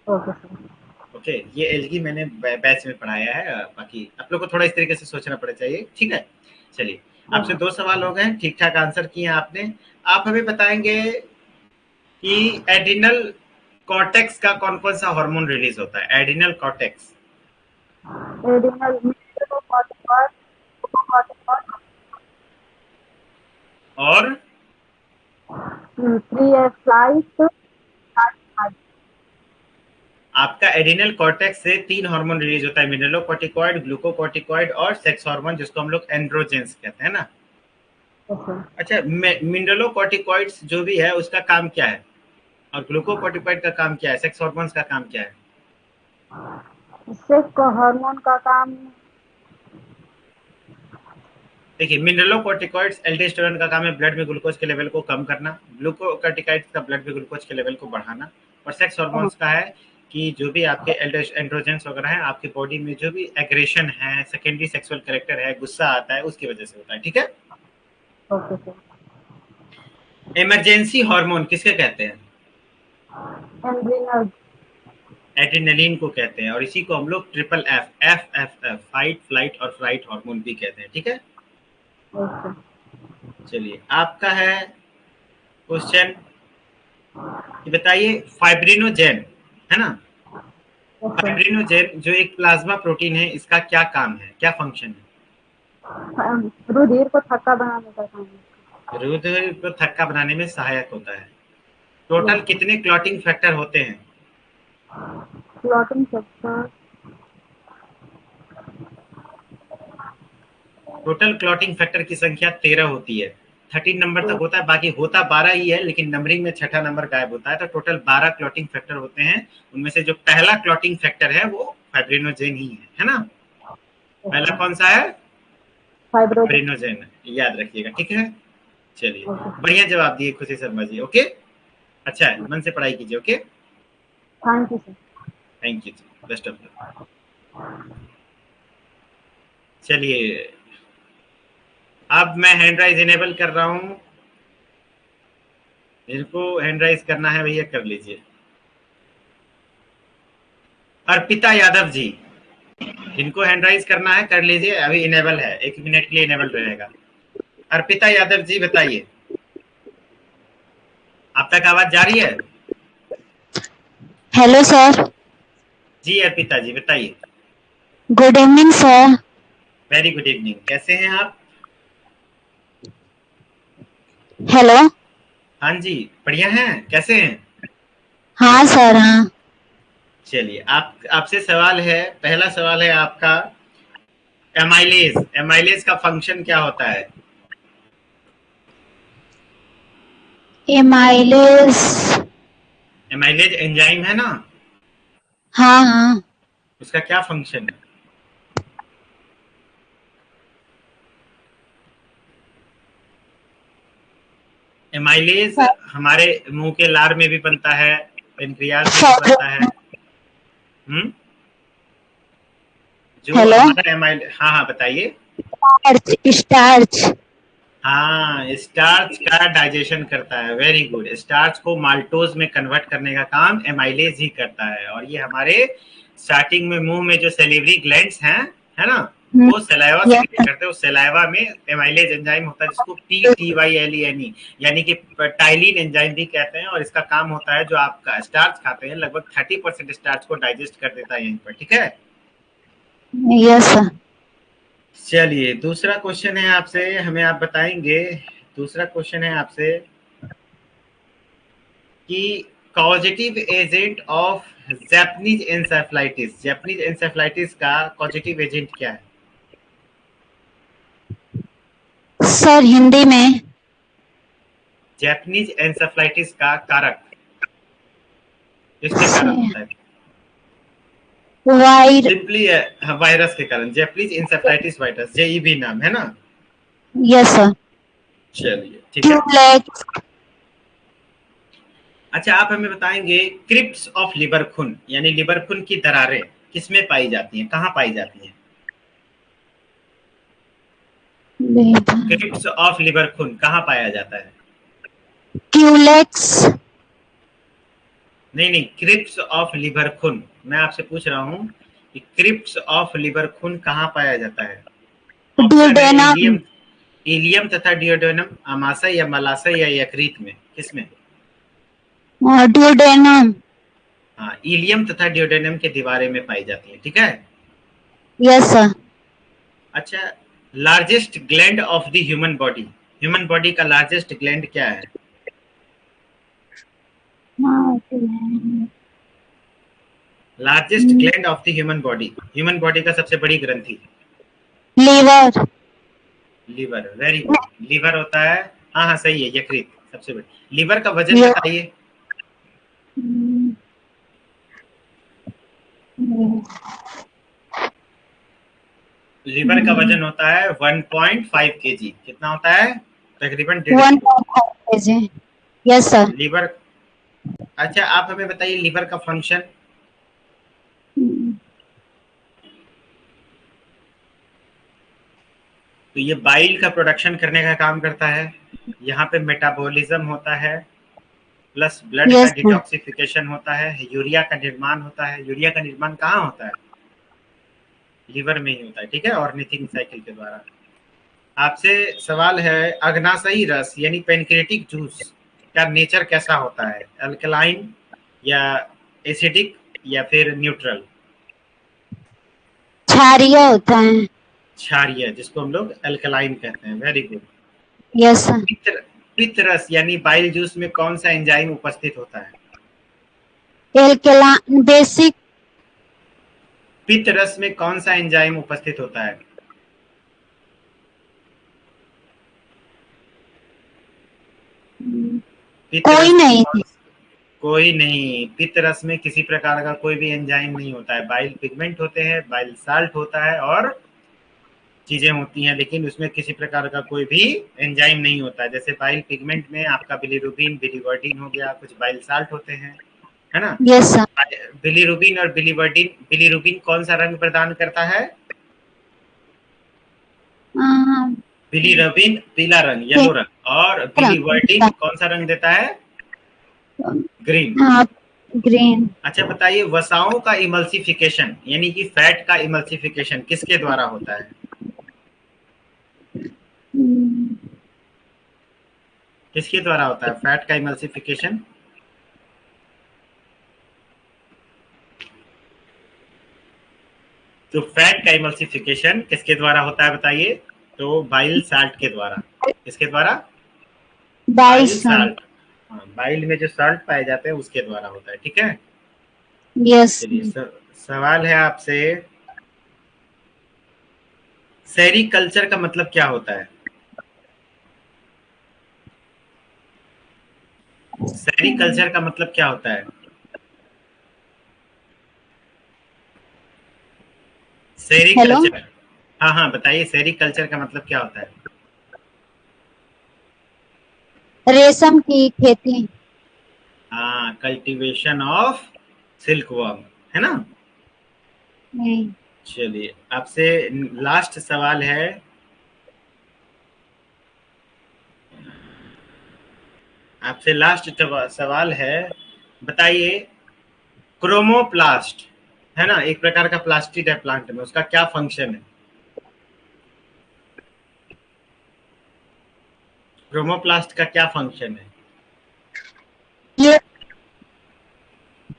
Okay sir. ओके, ये एल्गी मैंने बैच में पढ़ाया है। बाकी आप लोग को थोड़ा इस तरीके से सोचना पड़ चाहिए, ठीक है? चलिए, आपसे 2 सवाल हो गए, ठीक ठाक आंसर किए आपने। आप हमें बताएंगे कि एड्रिनल कॉर्टेक्स का कौन कौन सा हार्मोन रिलीज होता है? एड्रिनल कॉर्टेक्स एडिनल कॉर्टिकॉइड, और फ्री फ्लाइट। आपका एड्रिनल कॉर्टेक्स से 3 हार्मोन रिलीज होता है, मिनरलोकॉर्टिकॉइड, ग्लूकोकॉर्टिकॉइड और सेक्स हार्मोन, जिसको हम लोग एंड्रोजेंस कहते हैं ना। अच्छा, मिनरलोकॉर्टिकॉइड्स जो भी है उसका काम क्या है, और ग्लूकोकॉर्टिकॉइड का काम क्या है, सेक्स हार्मोन्स का काम क्या है? सेक्स हार्मोन का काम देखिए, मिनरलोकॉर्टिकॉइड्स एल्डोस्टेरोन का काम है ब्लड में ग्लूकोज के लेवल को कम करना, ग्लूकोकॉर्टिकॉइड्स का ब्लड में ग्लूकोज के लेवल को बढ़ाना, और सेक्स हार्मोन्स का है कि जो भी आपके एंड्रोजेंस वगैरह हैं, आपकी बॉडी में जो भी एग्रेशन है, सेकेंडरी सेक्सुअल कैरेक्टर है, गुस्सा आता है, उसकी वजह से होता है, ठीक है? Okay sir. इमरजेंसी हार्मोन किसके कहते हैं? एड्रिनल एड्रेनलिन को कहते हैं, और इसी को हम लोग triple F F F F fight, flight और फ्लाइट हार्मोन भी कहते हैं, ठीक है? ओके चलिए, आपका है क्वेश्चन, बताइए फाइब्रिनोजेन, है ना? फाइब्रिनोजेन जो एक प्लाज्मा प्रोटीन है, इसका क्या काम है, क्या फंक्शन है? रुधिर को थक्का बनाने का काम है। रुधिर को थक्का बनाने में सहायक होता है। टोटल कितने क्लॉटिंग फैक्टर होते हैं? Clotting factor total clotting factor की संख्या 13 होती है। 13 नंबर तक होता है, बाकी होता 12 ही है, लेकिन नंबरिंग में छठा नंबर गायब होता है। तो टोटल 12 क्लॉटिंग फैक्टर होते हैं। उनमें से जो पहला क्लॉटिंग फैक्टर है वो फाइब्रिनोजेन ही है ना? पहला कौन सा है? फाइब्रिनोजेन, याद रखिएगा, ठीक है? चलिए, बढ़िया जवाब दिए खुशी शर्मा जी। ओके, अच्छा है, मन से पढ़ाई कीजिए। Okay, thank you sir. Thank you जी, बेस्ट ऑफ लक। चलिए, अब मैं हैंड राइज इनेबल कर रहा हूं, जिनको हैंड राइज करना है भैया कर लीजिए। अर्पिता यादव जी, जिनको हैंड राइज करना है कर लीजिए, अभी इनेबल है, 1 मिनट के लिए इनेबल रहेगा। अर्पिता यादव जी बताइए, आप तक आवाज जा रही है? Hello sir. जी अर्पिता जी बताइए। Good evening sir. Very good evening, कैसे हैं आप? हेलो। हाँ जी, बढ़िया हैं, कैसे हैं? हाँ सर, हाँ। चलिए, आपसे सवाल है, पहला सवाल है आपका, एमाइलेज। एमाइलेज का फंक्शन क्या होता है? एमाइलेज। एमाइलेज एंजाइम है ना? हाँ हाँ। उसका क्या फंक्शन है? एमाइलेज हमारे मुंह के लार में भी बनता है, पेनक्रियाज में भी बनता है। जो हमारा एमाइलेज, हाँ हाँ बताइए। स्टार्च। हाँ, स्टार्च का डाइजेशन करता है। वेरी गुड, स्टार्च को माल्टोज में कन्वर्ट करने का काम एमाइलेज ही करता है। और ये हमारे स्टार्टिंग में मुंह में जो सैलिवरी ग्लैंड्स हैं, है ना, वो सलाइवा सेक्रेट करते हैं। उस सलाइवा में एमाइलेज एंजाइम होता है, जिसको PTYLENE यानी कि टाइलिन एंजाइम भी कहते हैं। और इसका काम होता है, जो आपका स्टार्च खाते हैं, लगभग 30% स्टार्च को डाइजेस्ट कर देता है यहीं पर, ठीक है? Yes sir. चलिए, दूसरा क्वेश्चन है आपसे, हमें आप बताएंगे दूसरा क्वेश्चन है आपसे कि कॉजेटिव एजेंट ऑफ जैपनीज एंसेफ्लाइटिस का कॉजेटिव एजेंट क्या है? सर हिंदी में जैपनीज एंसेफ्लाइटिस का कारक किसके कारण होता है? वायर सिंपली वायरस के कारण, जैपनीज इंसेफ्लाइटिस वायरस, जेईबी नाम है ना? यस सर चलिए ठीक है। क्यूलेक्स अच्छा, आप हमें बताएंगे क्रिप्स ऑफ लिवर खून यानी लिवर खून की दरारें किसमें पाई जाती हैं, कहाँ पाई जाती हैं? क्रिप्स ऑफ लिवर खून कहाँ पाया जाता है? क्यूलेक्स नहीं, क्रिप्स ऑफ लिवर खून, मैं आपसे पूछ रहा हूँ कि क्रिप्स ऑफ लिवर खून कहाँ पाया जाता है? ड्यूडेनम इलियम तथा डियोडेनम, आमाशय या मलाशय या यकृत में, किसमें? ड्यूडेनम हाँ, इलियम तथा डियोडेनम के दीवारे में पाई जाती है, ठीक है। यस सर अच्छा, largest gland of the human body का लार्जेस्ट ग्लैंड क्या है? Largest gland of the human body का सबसे बड़ी ग्रंथि? Liver liver, very good, liver होता है। हाँ सही है, यकृत सबसे बड़ी। लीवर का वजन बताइए। लीवर का वजन होता है 1.5 kg। कितना होता है? तकरीबन 1.5 kg। Yes sir liver. अच्छा, आप हमें बताइए लीवर का फंक्शन। तो ये बाइल का प्रोडक्शन करने का काम करता है, यहाँ पे मेटाबॉलिज्म होता है, प्लस ब्लड का डिटॉक्सिफिकेशन होता है, यूरिया का निर्माण होता है। यूरिया का निर्माण कहाँ होता है? लीवर में ही होता है, ठीक है, ऑर्निथिंग साइकिल के द्वारा। आपसे सवाल है, अग्नाशयी रस यानी पेनक्रियाटिक जूस का नेचर कैसा होता है? अल्कलाइन या एसिडिक या फिर न्यूट्रल? क्षारीय होता है। क्षारीय, जिसको हम लोग अल्कलाइन कहते हैं। Very good. यस सर पित्त रस यानी बाइल जूस में कौन सा एंजाइम उपस्थित होता है? एल्कलाइन बेसिक पित्त रस में कौन सा एंजाइम उपस्थित होता है? कोई नहीं। पित्त रस में किसी प्रकार का कोई भी एंजाइम नहीं होता है। बाइल पिगमेंट होते हैं, बाइल साल्ट होता है और चीजें होती हैं, लेकिन उसमें किसी प्रकार का कोई भी एंजाइम नहीं होता है। जैसे बाइल पिगमेंट में आपका बिलीरुबिन, बिलीवर्डिन हो गया, कुछ बाइल साल्ट होते हैं, है ना? यस सर बिलीरुबिन और बिलीरुबिन कौन सा रंग प्रदान करता है? बिलीरुबिन पीला रंग, येलो रंग, और बिलीवर्डिन कौन सा रंग देता है? ग्रीन। ग्रीन। अच्छा बताइए, वसाओं का इमल्सिफिकेशन यानी कि फैट का इमल्सिफिकेशन किसके द्वारा होता है? किसके द्वारा होता है फैट का इमल्सिफिकेशन? तो फैट का इमल्सिफिकेशन किसके द्वारा होता है बताइए? तो बाइल साल्ट के द्वारा। किसके द्वारा? Bile salt. हाँ, बाइल में जो साल्ट पाए जाते हैं उसके द्वारा होता है, ठीक है। यस सवाल है आपसे, सेरीकल्चर का मतलब क्या होता है? सेरीकल्चर का मतलब क्या होता है? सेरीकल्चर, हाँ बताइए, सेरीकल्चर का मतलब क्या होता है? रेशम की खेती। हाँ, कल्टीवेशन ऑफ सिल्कवर्म, है ना? चलिए, आपसे लास्ट सवाल है। आपसे लास्ट सवाल है, बताइए क्रोमोप्लास्ट, है ना, एक प्रकार का प्लास्टिड है प्लांट में, उसका क्या फंक्शन है? क्रोमोप्लास्ट का क्या फंक्शन है? ये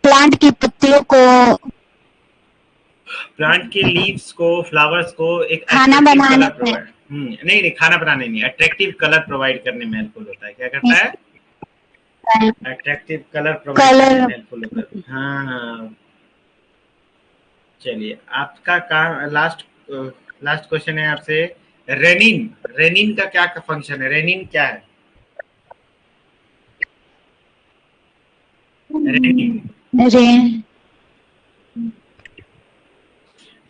प्लांट की पत्तियों को, प्लांट के लीव्स को, फ्लावर्स को एक खाना बनाने में, नहीं नहीं, खाना बनाने नहीं, अट्रैक्टिव कलर प्रोवाइड करने में हेल्पफुल होता है। क्या करता है? अट्रैक्टिव कलर प्रोवाइड करने में हेल्पफुल होता है। हाँ हाँ। चलिए, आपका काम लास्ट क्वेश्चन है आपसे। रेनिन, रेनिन का क्या फंक्शन है? रेनिन क्या है? रेनिन,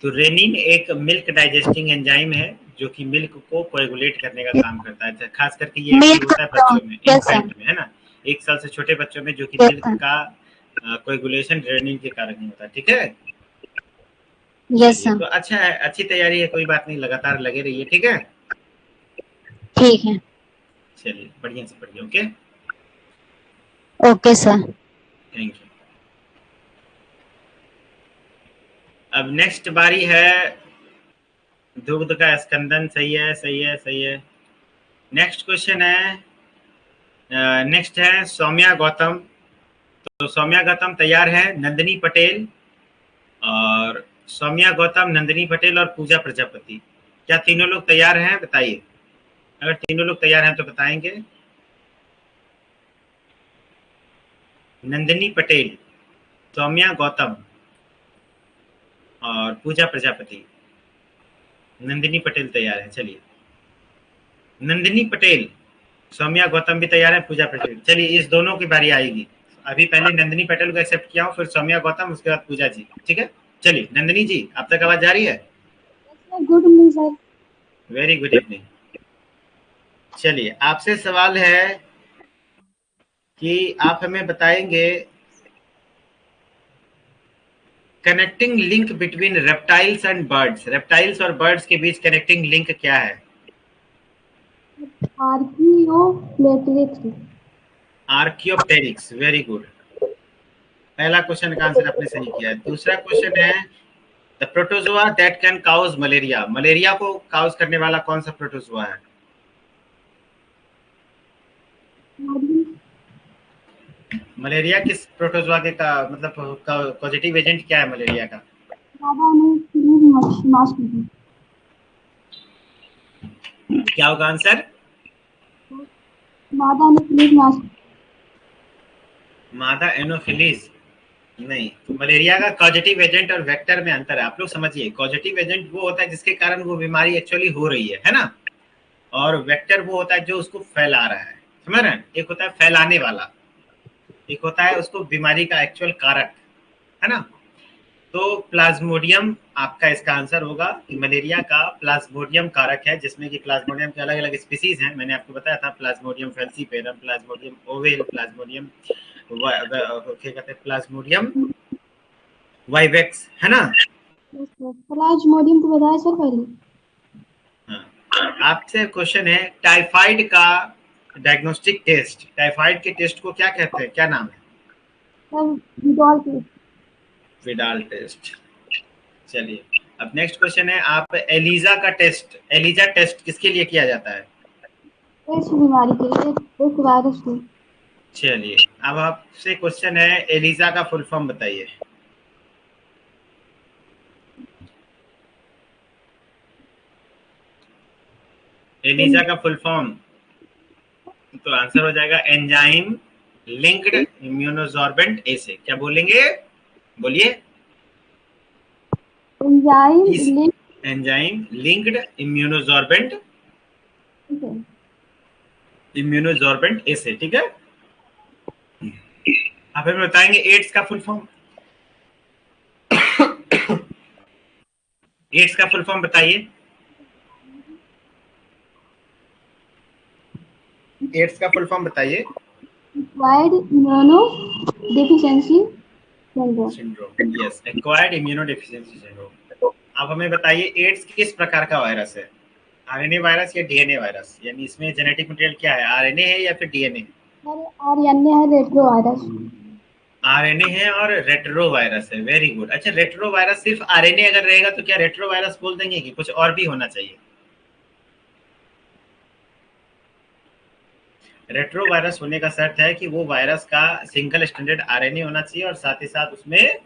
तो रेनिन एक मिल्क डाइजेस्टिंग एंजाइम है जो कि मिल्क को कोएगुलेट करने का काम करता है। खास करके ये एक्टिव होता है बच्चों में, इन्फेंट में, है ना, 1 साल से छोटे बच्चों में, जो कि मिल्क का कोएगुलेशन रेनिन के कारण ही होता है। ठीक है, चलिए, तो अच्छा है, अच्छी तैयारी है, कोई बात नहीं, लगातार लगे रहिए। ठीक है, ठीक है, चलिए, बढ़िया से पढ़िए। Okay, okay sir. Thank you. अब नेक्स्ट बारी है दुग्ध का स्कंदन। सही है, सही है, सही है। नेक्स्ट क्वेश्चन है, नेक्स्ट है सौम्या गौतम। तो सौम्या गौतम तैयार है, नंदिनी पटेल, और सौम्या गौतम, नंदिनी पटेल और पूजा प्रजापति। क्या तीनों लोग तैयार हैं? बताइए। अगर तीनों लोग तैयार हैं तो बताएंगे। नंदिनी पटेल, सौम्या गौतम और पूजा प्रजापति। नंदिनी पटेल तैयार है। चलिए, नंदिनी पटेल, सौम्या गौतम भी तैयार है, पूजा प्रजापति। चलिए, इस दोनों की बारी आएगी। अभी पहले नंदिनी पटेल को एक्सेप्ट किया हूँ, फिर सौम्या गौतम, उसके बाद पूजा जी। ठीक है, चलिए, नंदिनी जी, आप तक आवाज जा रही है? Good evening sir. Very good evening. चलिए, आपसे सवाल है कि आप हमें बताएंगे connecting link between reptiles and birds. Reptiles और बर्ड्स के बीच कनेक्टिंग लिंक क्या है? आर्कियोप्टेरिक्स। Archaeopteryx, very good. पहला क्वेश्चन का आंसर आपने सही किया है। दूसरा क्वेश्चन है, the protozoa that can cause malaria. Malaria को काउज करने वाला कौन सा प्रोटोजोआ है? मलेरिया किस प्रोटोजोआ के का मतलब पॉजिटिव एजेंट क्या है मलेरिया का? क्या होगा आंसर? मादा एनोफिलीज नहीं। तो मलेरिया का पॉजिटिव एजेंट और वेक्टर में अंतर है। आप लोग समझिए, पॉजिटिव एजेंट वो होता है जिसके कारण वो बीमारी एक्चुअली हो रही है ना, और वेक्टर वो होता है जो उसको फैला रहा है। समझ रहे हैं? एक होता है फैलाने वाला, एक होता है उसको बीमारी का एक्चुअल कारक, है ना। तो प्लाज्मोडियम आपका इसका आंसर होगा कि मलेरिया का प्लाज्मोडियम कारक है, जिसमें कि प्लाज्मोडियम के अलग अलग स्पीसीज हैं। मैंने आपको बताया था, Plasmodium falciparum, Plasmodium oval, Plasmodium क्या कहते हैं, प्लाज्मोडियम वाइवेक्स, है ना। प्लाज्मोडियम को बताया सर पहले। हाँ, आपसे क्वेश्चन है, टाइफाइड का डायग्नोस्टिक टेस्ट, टाइफाइड के टेस्ट को क्या कहते हैं, क्या नाम है? Widal test. Widal test. चलिए, अब नेक्स्ट क्वेश्चन है, आप एलिजा का टेस्ट, एलिजा टेस्ट किसके लिए किया जाता है? इस बीमारी के लिए, इस वायरस को। चलिए, अब आपसे क्वेश्चन है, एलिजा का फुल फॉर्म बताइए। एलिजा का फुल फॉर्म, तो आंसर हो जाएगा एंजाइम लिंक्ड इम्यूनोसॉर्बेंट एसे। क्या बोलेंगे? बोलिए। एंजाइम लिंक्ड इम्यूनोसॉर्बेंट, इम्यूनोसॉर्बेंट एसे। ठीक है, आप हमें बताएंगे एड्स का फुल फॉर्म। एड्स का फुल फॉर्म बताइए। एड्स का फुल फॉर्म बताइए। Acquired immuno deficiency syndrome. Yes, acquired immuno deficiency syndrome. अब हमें बताइए एड्स किस प्रकार का वायरस है? आरएनए वायरस या डीएनए वायरस? यानी इसमें जेनेटिक मटेरियल क्या है, आरएनए है या फिर डीएनए? आरएनए है, रेट्रो वायरस। आरएनए है और रेट्रो वायरस है। Very good. अच्छा, रेट्रो वायरस सिर्फ आरएनए अगर रहेगा तो क्या रेट्रो वायरस बोल देंगे कि कुछ और भी होना चाहिए? रेट्रो वायरस होने का शर्त है कि वो वायरस का सिंगल स्टैंडर्ड आरएनए होना चाहिए और साथ ही साथ उसमें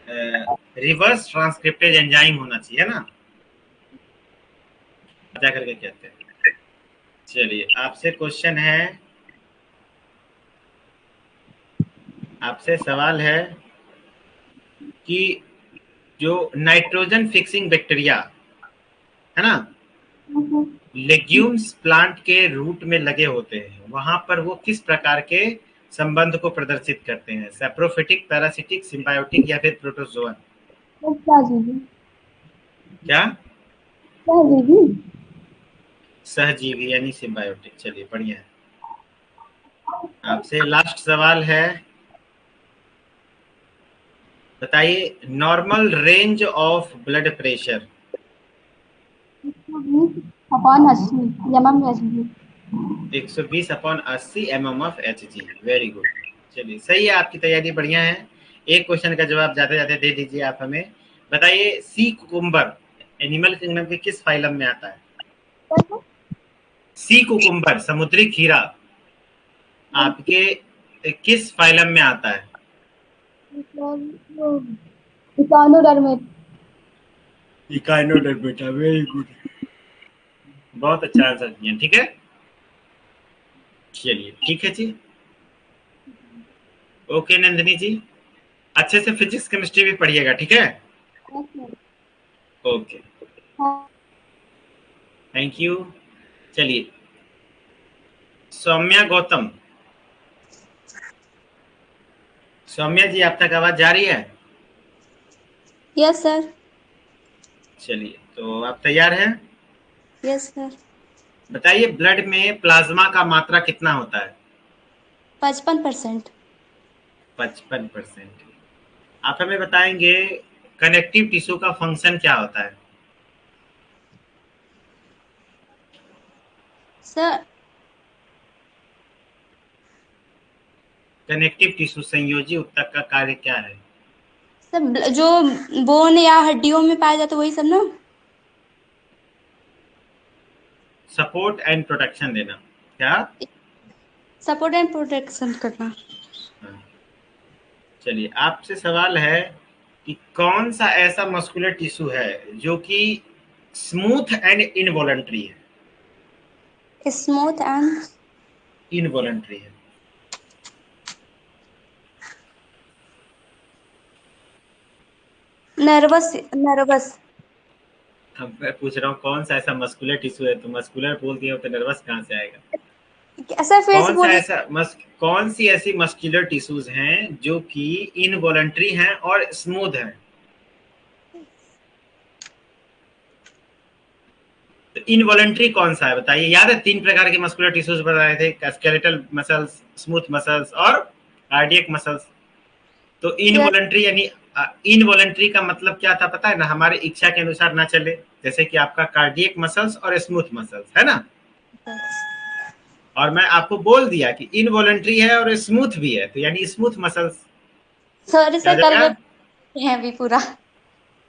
रिवर्स ट्रांसक्रिप्टेज एंजाइम होना चाहिए ना। ताजा करके कहते हैं। चलिए आपसे क्वेश्चन है, आपसे सवाल है कि जो नाइट्रोजन फिक्सिंग बैक्टीरिया है ना, लेग्यूम्स प्लांट के रूट में लगे होते हैं, वहां पर वो किस प्रकार के संबंध को प्रदर्शित करते हैं? सैप्रोफिटिक, पैरासिटिक, सिम्बायोटिक या फिर प्रोटोजोअन? क्या? सहजीवी यानी सिम्बायोटिक। चलिए बढ़िया है। आपसे लास्ट सवाल है, बताइए normal range of blood pressure. 120/80 mm/Hg। Very good. चलिए सही है, आपकी तैयारी बढ़िया है। एक क्वेश्चन का जवाब जाते जाते दे दीजिए आप हमें। बताइए सी कुकुम्बर एनिमल किंगडम के किस फाइलम में आता है? सी कुकुम्बर समुद्री खीरा आपके किस फाइलम में आता है? इकाइनोडर्मेटा। वेरी गुड, बहुत अच्छा आंसर दिया। ठीक है, चलिए ठीक है जी। ओके नंदिनी जी, अच्छे से फिजिक्स केमिस्ट्री भी पढ़िएगा, ठीक है? Okay, thank you. चलिए सौम्या गौतम, सौम्या जी आप तक आवाज जा रही है? Yes sir. चलिए तो आप तैयार हैं? Yes sir. बताइए ब्लड में प्लाज्मा का मात्रा कितना होता है? 55%। 55%। आप हमें बताएंगे कनेक्टिव टिश्यू का फंक्शन क्या होता है? सर कनेक्टिव टिश्यू संयोजी ऊतक का कार्य क्या है? सर जो बोन या हड्डियों में पाया जाता है वही सब ना? सपोर्ट एंड प्रोटेक्शन देना। क्या? सपोर्ट एंड प्रोटेक्शन करना। हाँ। चलिए आपसे सवाल है कि कौन सा ऐसा मस्कुलर टिश्यू है जो कि स्मूथ एंड इनवॉलंटरी है? स्मूथ एंड इनवॉलंटरी है। नर्वस। नर्वस। अब मैं पूछ रहा हूँ कौन सा ऐसा मस्कुलर टिश्यू है, तो मस्कुलर बोल दिया तो नर्वस कहाँ से आएगा? सर फिर से कौन सा बोलिए। ऐसा कौन सी ऐसी मस्कुलर टिश्यूज हैं जो कि इनवॉलंटरी हैं और स्मूथ हैं? तो इनवॉलंटरी कौन सा है बताइए? याद है 3 प्रकार के मस्कुलर टिश्यूज बताए थे, स्केलेटल मसल्स, स्मूथ मसल्स और कार्डियक मसल्स। तो इनवॉलंटरी यानी इनवॉलंटरी का मतलब क्या था पता है ना? हमारी इच्छा के अनुसार ना चले, जैसे कि आपका कार्डियक मसल्स और स्मूथ मसल्स है ना। और मैं आपको बोल दिया कि इनवॉलंटरी है और स्मूथ भी है, तो यानी स्मूथ मसल्स। सॉरी क्या सर, कल जाएगा? का है अभी पूरा।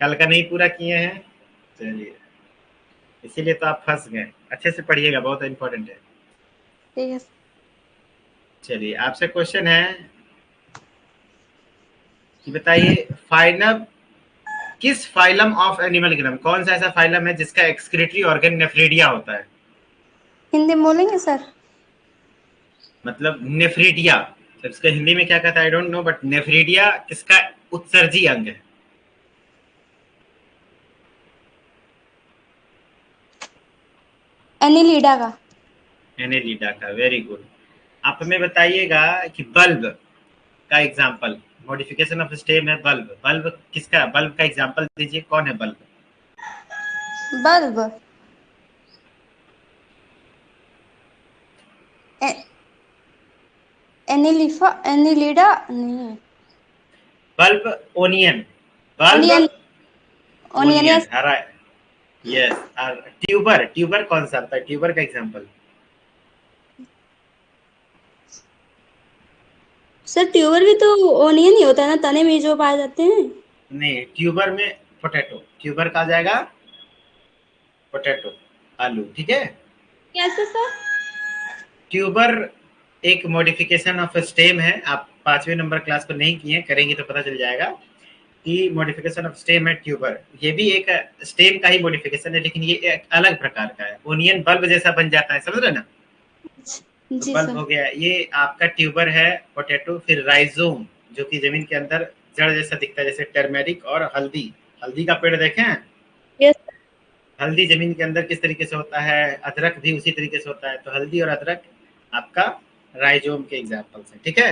कल का नहीं पूरा किए हैं, चलिए इसीलिए तो आप फंस गए। अच्छे से पढ़िएगा, बहुत इंपॉर्टेंट है। ठीक है। चलिए आपसे क्वेश्चन है कि बताइए फाइलम, किस फाइलम ऑफ एनिमल किंगडम, कौन सा ऐसा फाइलम है जिसका एक्सक्रीटरी ऑर्गन नेफ्रिडिया होता है? हिंदी में बोलेंगे सर? मतलब नेफ्रिडिया, तो इसका हिंदी में क्या कहता है I don't know, but nephridia किसका उत्सर्जी अंग है? एनिलिडा का। एनेलिडा का। Very good. आप हमें बताइएगा कि बल्ब का एग्जाम्पल, मॉडिफिकेशन ऑफ स्टेम है बल्ब, बल्ब किसका, बल्ब का एग्जाम्पल दीजिए, कौन है बल्ब? बल्ब एनिलिफा, एनिलिडा नहीं है। Bulb onion, bulb onion. Onion onion yes. हरा। यस। और ट्यूबर, ट्यूबर कौन सा होता है? ट्यूबर का एग्जाम्पल? सर ट्यूबर भी तो ओनियन ही होता है ना, तने में जो पाए जाते हैं। नहीं, ट्यूबर में पोटैटो, ट्यूबर कहा जाएगा पोटैटो, आलू, ठीक है। कैसे सर? ट्यूबर एक मॉडिफिकेशन ऑफ स्टेम है। आप 5वें नंबर क्लास को नहीं किए, करेंगे तो पता चल जाएगा। की modification of stem and tuber, ये भी एक स्टेम का ही मॉडिफिकेशन है, लेकिन ये एक अलग प्रकार का है। ओनियन बल्ब जैसा बन जाता है, समझ रहे ना? तो जी बल्ब सर। हो गया, ये आपका ट्यूबर है पोटैटो। फिर राइजोम, जो कि जमीन के अंदर जड़ जैसा दिखता है, जैसे टर्मेरिक और हल्दी। हल्दी का पेड़ देखें हैं? यस। हल्दी जमीन के अंदर किस तरीके से होता है, अदरक भी उसी तरीके से होता है। तो हल्दी और अदरक आपका राइजोम के एग्जाम्पल्स हैं, ठीक है।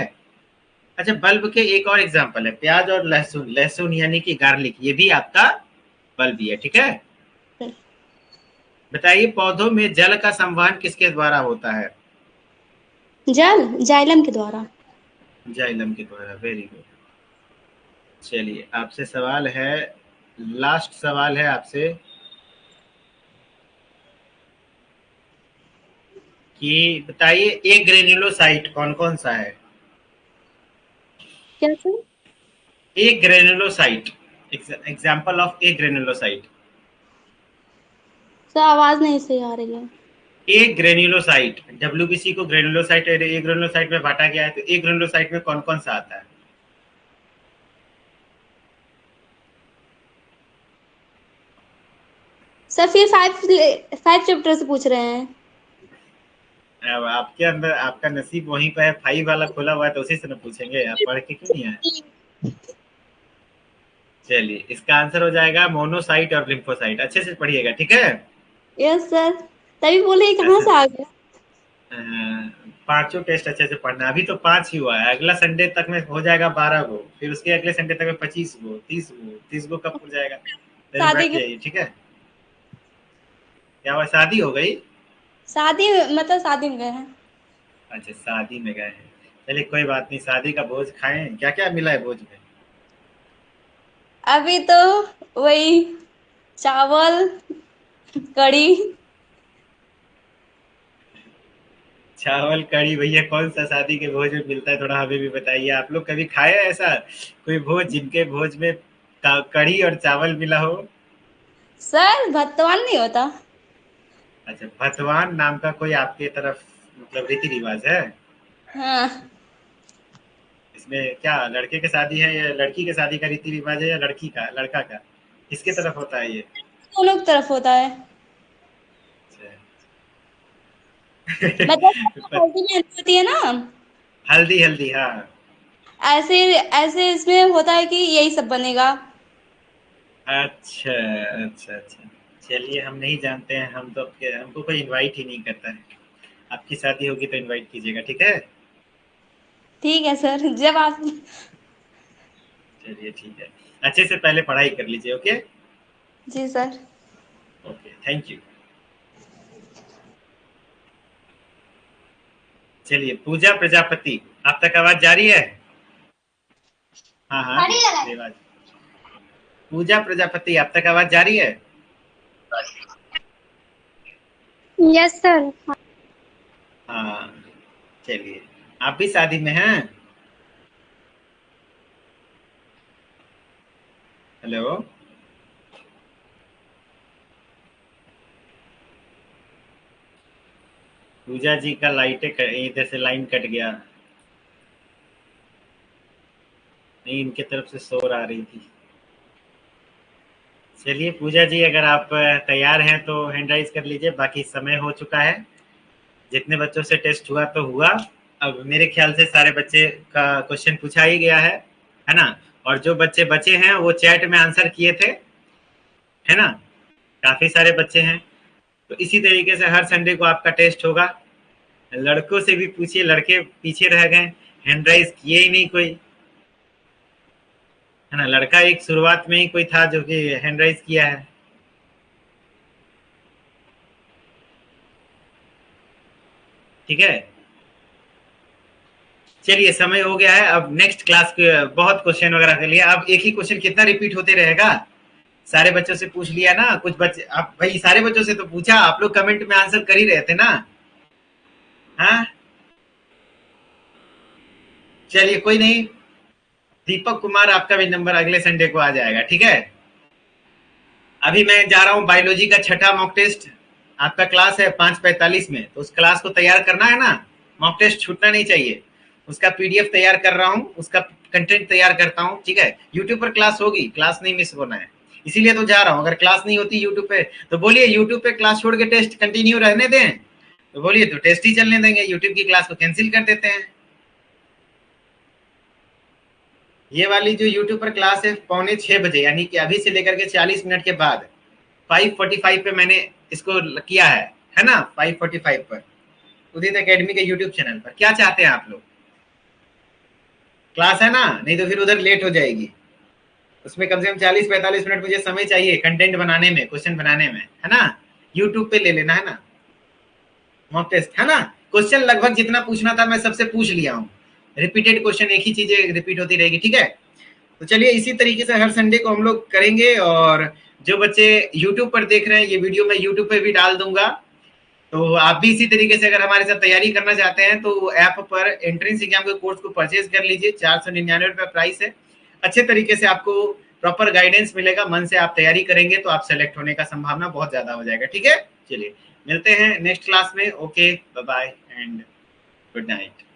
अच्छा, बल्ब के एक और एग्जाम्पल है प्याज और लहसुन। लहसुन यानी कि गार्लिक, ये भी आपका बल्ब ही है, ठीक है। बताइए, पौधों में जल का संवहन किसके द्वारा होता है? जल जाइलम के द्वारा। जाइलम के द्वारा, वेरी गुड। चलिए, आपसे सवाल है, लास्ट सवाल है आपसे कि बताइए एक ग्रेन्युलोसाइट कौन कौन सा है? क्या सर? एक granulocyte, example of A granulocyte. Sir आवाज नहीं सही आ रही है। एक ग्रेन्युलोसाइट, डब्ल्यूबीसी को ग्रेन्युलोसाइट और ए ग्रेन्युलोसाइट में बांटा गया है, तो ए ग्रेन्युलोसाइट में कौन कौन सा आता है? सर फिर फाइव चैप्टर से पूछ रहे हैं। अब आपके अंदर आपका नसीब वहीं पे है, 5 वाला खोला हुआ है, तो उसी से न पूछेंगे। आप पढ़ के क्यों नहीं आए? चलिए, इसका आंसर हो जाएगा मोनोसाइट और लिम्फोसाइट। अच्छे से पढ़िएगा, ठीक है। यस सर, तभी बोले कहाँ ऐसे से आ गया। पांचों टेस्ट अच्छे से पढ़ना। अभी तो 5 ही हुआ है, अगला संडे तक में हो जाएगा 12 गो, फिर उसके अगले संडे तक में 25 गो, 30 गो। 30 गो कब हो जाएगा? फिर शादी बैठ की जाइए, ठीक है। क्या हुआ, शादी हो गई? शादी मतलब शादी में गए हैं। अच्छा, शादी में गए हैं। चलिए कोई बात नहीं, शादी का भोज खाएं। क्या क्या मिला है भोज में? अभी तो वही चावल कढ़ी। चावल कढ़ी, भैया कौन सा शादी के भोज में मिलता है, थोड़ा हमें भी बताइए। आप लोग कभी खाए हैं ऐसा कोई भोज जिनके भोज में कढ़ी और चावल मिला हो? सर भत्तवान नहीं होता। अच्छा, भतवान नाम का कोई आपके तरफ मतलब रीति रिवाज है? हाँ। इसमें क्या लड़के की शादी है या लड़की की शादी का रीति रिवाज है, या लड़की का लड़का का? किसके तरफ होता है ये? दोनों की तरफ होता है। मतलब अच्छा। हल्दी मेहंदी होती है ना, हल्दी, हल्दी, हाँ। ऐसे ऐसे इसमें होता है कि यही सब बनेगा। अच्छा, अच्छा, अच्छा। चलिए, हम नहीं जानते हैं, हम तो हमको कोई इनवाइट ही नहीं करता है। आपकी शादी होगी तो इनवाइट कीजिएगा, ठीक है। ठीक है सर, जब आप। चलिए ठीक है, अच्छे से पहले पढ़ाई कर लीजिए, ओके। जी सर। Okay, thank you. चलिए, पूजा प्रजापति, आप तक आवाज जा रही है? हाँ हाँ, आवाज। पूजा प्रजापति, आप तक आवाज जा रही है? Yes sir. हाँ, चलिए, आप भी शादी में हैं? हेलो। पूजा जी का लाइटें इधर से लाइन कट गया। नहीं, इनके तरफ से शोर आ रही थी। चलिए पूजा जी, अगर आप तैयार हैं तो हैंड राइज कर लीजिए। बाकी समय हो चुका है, जितने बच्चों से टेस्ट हुआ तो हुआ। अब मेरे ख्याल से सारे बच्चे का क्वेश्चन पूछा ही गया है ना? और जो बच्चे बचे हैं वो चैट में आंसर किए थे, है ना? काफी सारे बच्चे हैं। तो इसी तरीके से हर संडे को आपका टेस्ट होगा। लड़कों से भी पूछिए, लड़के पीछे रह गए, हैंड राइज किए ही नहीं कोई, है ना? लड़का एक शुरुआत में ही कोई था जो कि हैंड राइज किया है। ठीक है, चलिए समय हो गया है। अब नेक्स्ट क्लास के बहुत क्वेश्चन वगैरह के लिए, अब एक ही क्वेश्चन कितना रिपीट होते रहेगा? सारे बच्चों से पूछ लिया ना, कुछ बच्चे, आप भाई सारे बच्चों से तो पूछा, आप लोग कमेंट में आंसर कर ही रहे थे ना? हाँ, चलिए कोई नहीं, दीपक कुमार आपका भी नंबर अगले संडे को आ जाएगा, ठीक है। अभी मैं जा रहा हूँ बायोलॉजी का छठा मॉक टेस्ट। आपका क्लास है 5:45 में, तो उस क्लास को तैयार करना है ना, मॉक टेस्ट छूटना नहीं चाहिए। उसका पीडीएफ तैयार कर रहा हूँ, उसका कंटेंट तैयार करता हूँ, ठीक है। यूट्यूब पर क्लास होगी, क्लास नहीं मिस होना है, इसीलिए तो जा रहा हूँ। अगर क्लास नहीं होती यूट्यूब पे तो बोलिए यूट्यूब पे क्लास छोड़ के टेस्ट कंटिन्यू रहने दें, तो बोलिए तो टेस्ट ही चलने देंगे, यूट्यूब की क्लास को कैंसिल कर देते हैं। ये वाली जो यूट्यूब पर क्लास है 5:45 बजे, यानी कि अभी से लेकर के 40 मिनट के बाद 5:45 पे मैंने इसको किया है ना, 5:45 पर उदित एकेडमी के यूट्यूब चैनल पर। क्या चाहते हैं आप लोग? क्लास है ना, नहीं तो फिर उधर लेट हो जाएगी। उसमें कम से कम 40-45 मिनट मुझे समय चाहिए कंटेंट बनाने में, क्वेश्चन बनाने में, है ना। यूट्यूब पे ले लेना, है ना, मॉक टेस्ट, है ना। क्वेश्चन लगभग जितना पूछना था मैं सबसे पूछ लिया हूँ, रिपीटेड क्वेश्चन, एक ही चीजें रिपीट होती रहेगी, ठीक है। तो चलिए इसी तरीके से हर संडे को हम लोग करेंगे। और जो बच्चे यूट्यूब पर देख रहे हैं, ये वीडियो मैं यूट्यूब पे भी डाल दूंगा, तो आप भी इसी तरीके से अगर हमारे साथ तैयारी करना चाहते हैं तो ऐप पर एंट्रेंस एग्जाम के कोर्स को परचेज कर लीजिए। 499 रुपये प्राइस है। अच्छे तरीके से आपको प्रॉपर गाइडेंस मिलेगा, मन से आप तैयारी करेंगे तो आप सेलेक्ट होने का संभावना बहुत ज्यादा हो जाएगा, ठीक है। चलिए मिलते हैं नेक्स्ट क्लास में। Okay, bye bye and good night.